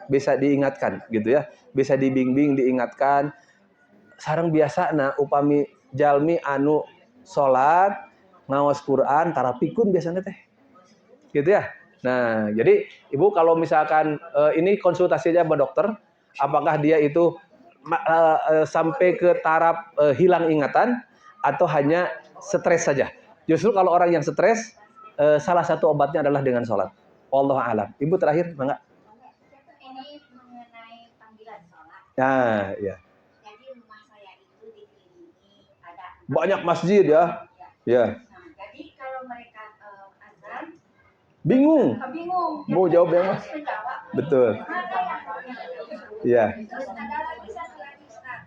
bisa diingatkan gitu ya. Bisa dibimbing, diingatkan. Sareng biasa upami jalmi anu salat, ngaos Quran, tara pikun biasanya teh. Gitu ya. Nah, jadi Ibu kalau misalkan ini konsultasi aja sama dokter, apakah dia itu sampai ke taraf hilang ingatan atau hanya stres saja. Justru kalau orang yang stres, salah satu obatnya adalah dengan sholat. Wallahu a'lam. Ibu terakhir, enggak? Ini mengenai panggilan sholat. Nah, ya. Jadi rumah saya itu dikelilingi ada Banyak masjid ya. Ya. Nah, jadi kalau mereka azan, Bingung. Mau jawab yang harus menjawab. Betul. Mana Iya. Terus ada lagi satu lagi Ustaz.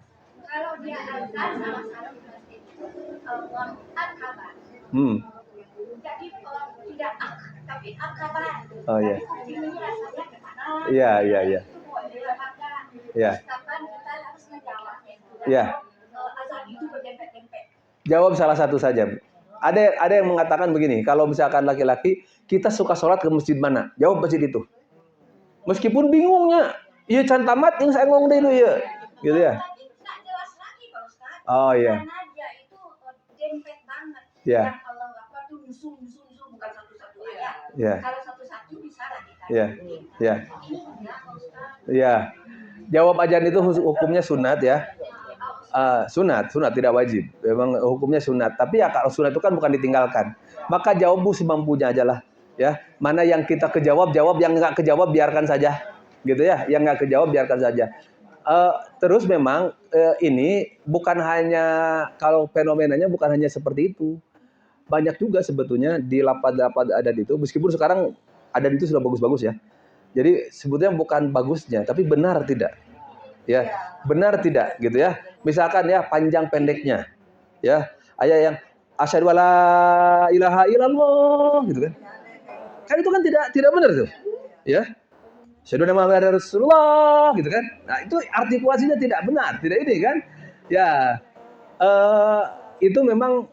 Kalau dia azan salah satu masjid itu Allahu Akbar. Jadi tidak tapi akabar. Oh iya. Ini rasanya gimana? Iya. Itu boleh apa? Iya. Kapan kita harus menjawab? Iya. Azan itu berdempet-dempet. Jawab salah satu saja. Ada yang mengatakan begini, kalau misalkan laki-laki, kita suka sholat ke masjid mana? Jawab masjid itu. Meskipun bingungnya, iya can tamat yang saya ngomong deh itu ya. Gitu ya. Tak jelas lagi Pak Ustaz. Oh iya. Karena dia itu dempet banget. Iya. Yang Allah Akbar tuh nyusul bukan satu-satu ayat. Iya. Kalau satu-satu bisa lah kita. Iya. Iya. Ini enggak Pak Ustaz. Iya. Jawab ajan itu hukumnya sunat ya. Sunat tidak wajib. Memang hukumnya sunat. Tapi ya kalau sunat itu kan bukan ditinggalkan. Maka jawab semampunya aja lah. Ya, mana yang kita kejawab, yang nggak kejawab biarkan saja. Gitu ya. Yang nggak kejawab biarkan saja. Terus memang ini bukan hanya kalau fenomenanya bukan hanya seperti itu. Banyak juga sebetulnya di lapad-lapad adat itu. Meskipun sekarang adat itu sudah bagus-bagus ya. Jadi sebetulnya bukan bagusnya, tapi benar tidak. Ya, benar tidak gitu ya. Misalkan ya panjang pendeknya. Ya, ayat yang asyhadu alla ilaha illallah gitu kan. Kan itu kan tidak benar tuh. Ya. Asyhadu anna Muhammadar Rasulullah gitu kan. Nah, itu artikulasinya tidak benar, tidak ini kan. Ya. Itu memang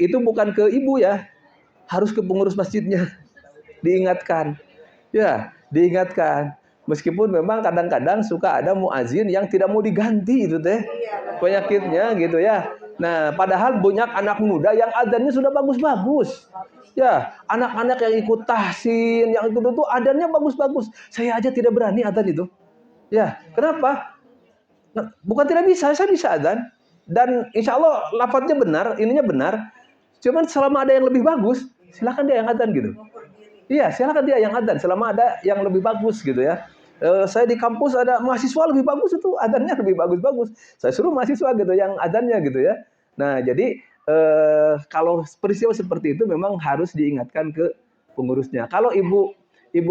itu bukan ke ibu ya. Harus ke pengurus masjidnya. Diingatkan. Ya, diingatkan. Meskipun memang kadang-kadang suka ada muazin yang tidak mau diganti itu teh penyakitnya gitu ya. Nah, padahal banyak anak muda yang adzannya sudah bagus-bagus. Ya, anak-anak yang ikut tahsin, yang ikut itu adzannya bagus-bagus. Saya aja tidak berani adzan itu. Ya, kenapa? Nah, bukan tidak bisa, saya bisa adzan. Dan insya Allah lafadznya benar, ininya benar. Cuman selama ada yang lebih bagus, silakan dia yang adzan gitu. Iya, silakan dia yang adzan selama ada yang lebih bagus gitu ya. Saya di kampus ada mahasiswa lebih bagus itu adzannya lebih bagus-bagus. Saya suruh mahasiswa gitu yang adzannya gitu ya. Nah, jadi kalau peristiwa seperti itu memang harus diingatkan ke pengurusnya. Kalau ibu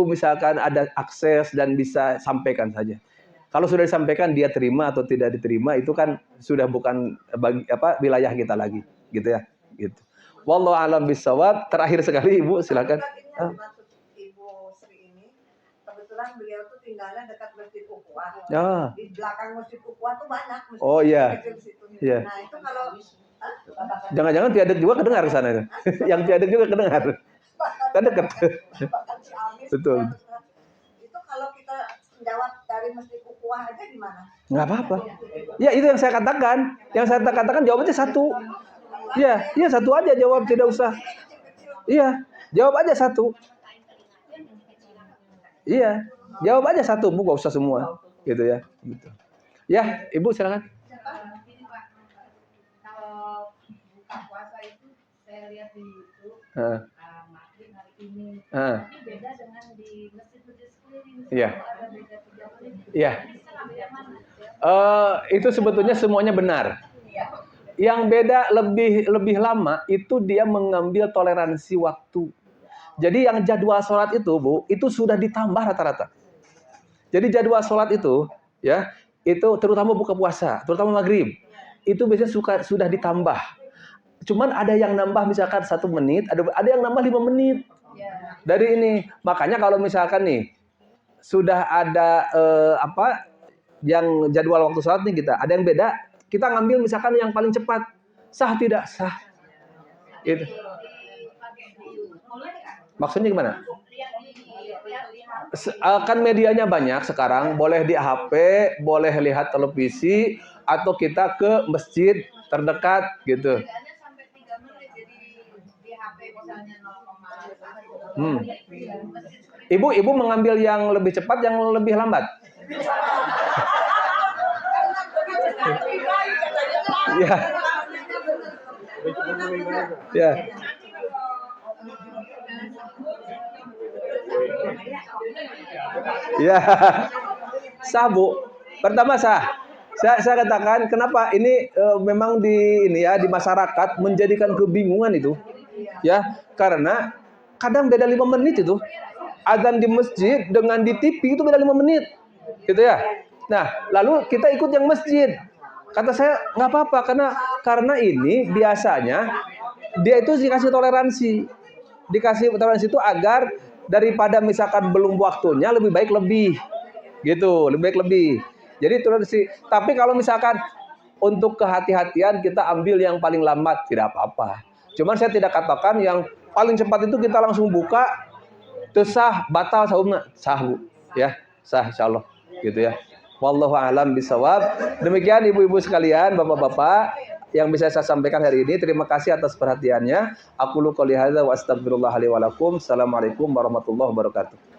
misalkan ada akses dan bisa sampaikan saja. Kalau sudah disampaikan dia terima atau tidak diterima itu kan sudah bukan wilayah kita lagi, gitu ya, gitu. Wallahu a'lam bishawab. Terakhir sekali Ibu silakan. Ibu Sri ini kebetulan beliau tuh tinggalnya dekat Masjid Ukhuwah. Ya. Di belakang Masjid Ukhuwah tuh banyak masjid. Oh iya. Iya. Nah, itu kalau Jangan-jangan piadek juga kedengar ke sana itu. Yang piadek juga kedengar. Kan dekat. Betul. Itu kalau kita jawab dari Masjid Ukhuwah aja gimana? Nggak apa-apa. Ya itu yang saya katakan. Yang saya katakan jawabannya satu. Iya satu aja jawab, tidak usah. Iya, jawab aja satu. Iya, jawab aja satu, Bu, nggak usah semua, gitu ya. Gitu. Ya, Ibu silakan. Kalau buka puasa itu saya lihat di YouTube maghrib hari ini, tapi beda dengan di masjid-masjid sekeliling. Iya. Ada beda 3 menit. Iya. Yang mana? Itu sebetulnya semuanya benar. Yang beda lebih lama itu dia mengambil toleransi waktu. Jadi yang jadwal sholat itu, Bu, itu sudah ditambah rata-rata. Jadi jadwal sholat itu, ya, itu terutama buka puasa, terutama maghrib, itu biasanya sudah ditambah. Cuman ada yang nambah misalkan 1 menit, ada yang nambah 5 menit. Dari ini. Makanya kalau misalkan nih sudah ada yang jadwal waktu sholat nih kita, ada yang beda, kita ngambil misalkan yang paling cepat. Sah tidak sah? Itu. Maksudnya gimana? Kan medianya banyak sekarang, boleh di HP, boleh lihat televisi, atau kita ke masjid terdekat gitu. Ibu mengambil yang lebih cepat, yang lebih lambat? Ya. Ya. Ya. Sah, Bu. Pertama sah. Saya katakan kenapa ini memang di masyarakat menjadikan kebingungan itu. Ya, karena kadang beda 5 menit itu. Adzan di masjid dengan di TV itu beda 5 menit. Gitu ya. Nah, lalu kita ikut yang masjid. Kata saya nggak apa-apa karena ini biasanya dia itu dikasih toleransi. Dikasih toleransi itu agar daripada misalkan belum waktunya lebih baik lebih. Gitu, lebih baik lebih. Jadi toleransi. Tapi kalau misalkan untuk kehati-hatian kita ambil yang paling lambat, tidak apa-apa. Cuman saya tidak katakan yang paling cepat itu kita langsung buka, terus sah, batal saumna. Sah, Bu. Ya, sah insyaallah. Gitu ya. Wallahu a'lam bishawab. Demikian ibu-ibu sekalian, bapak-bapak yang bisa saya sampaikan hari ini. Terima kasih atas perhatiannya. Aku qouli hadza wa astaghfirullah li wa lakum. Assalamualaikum warahmatullahi wabarakatuh.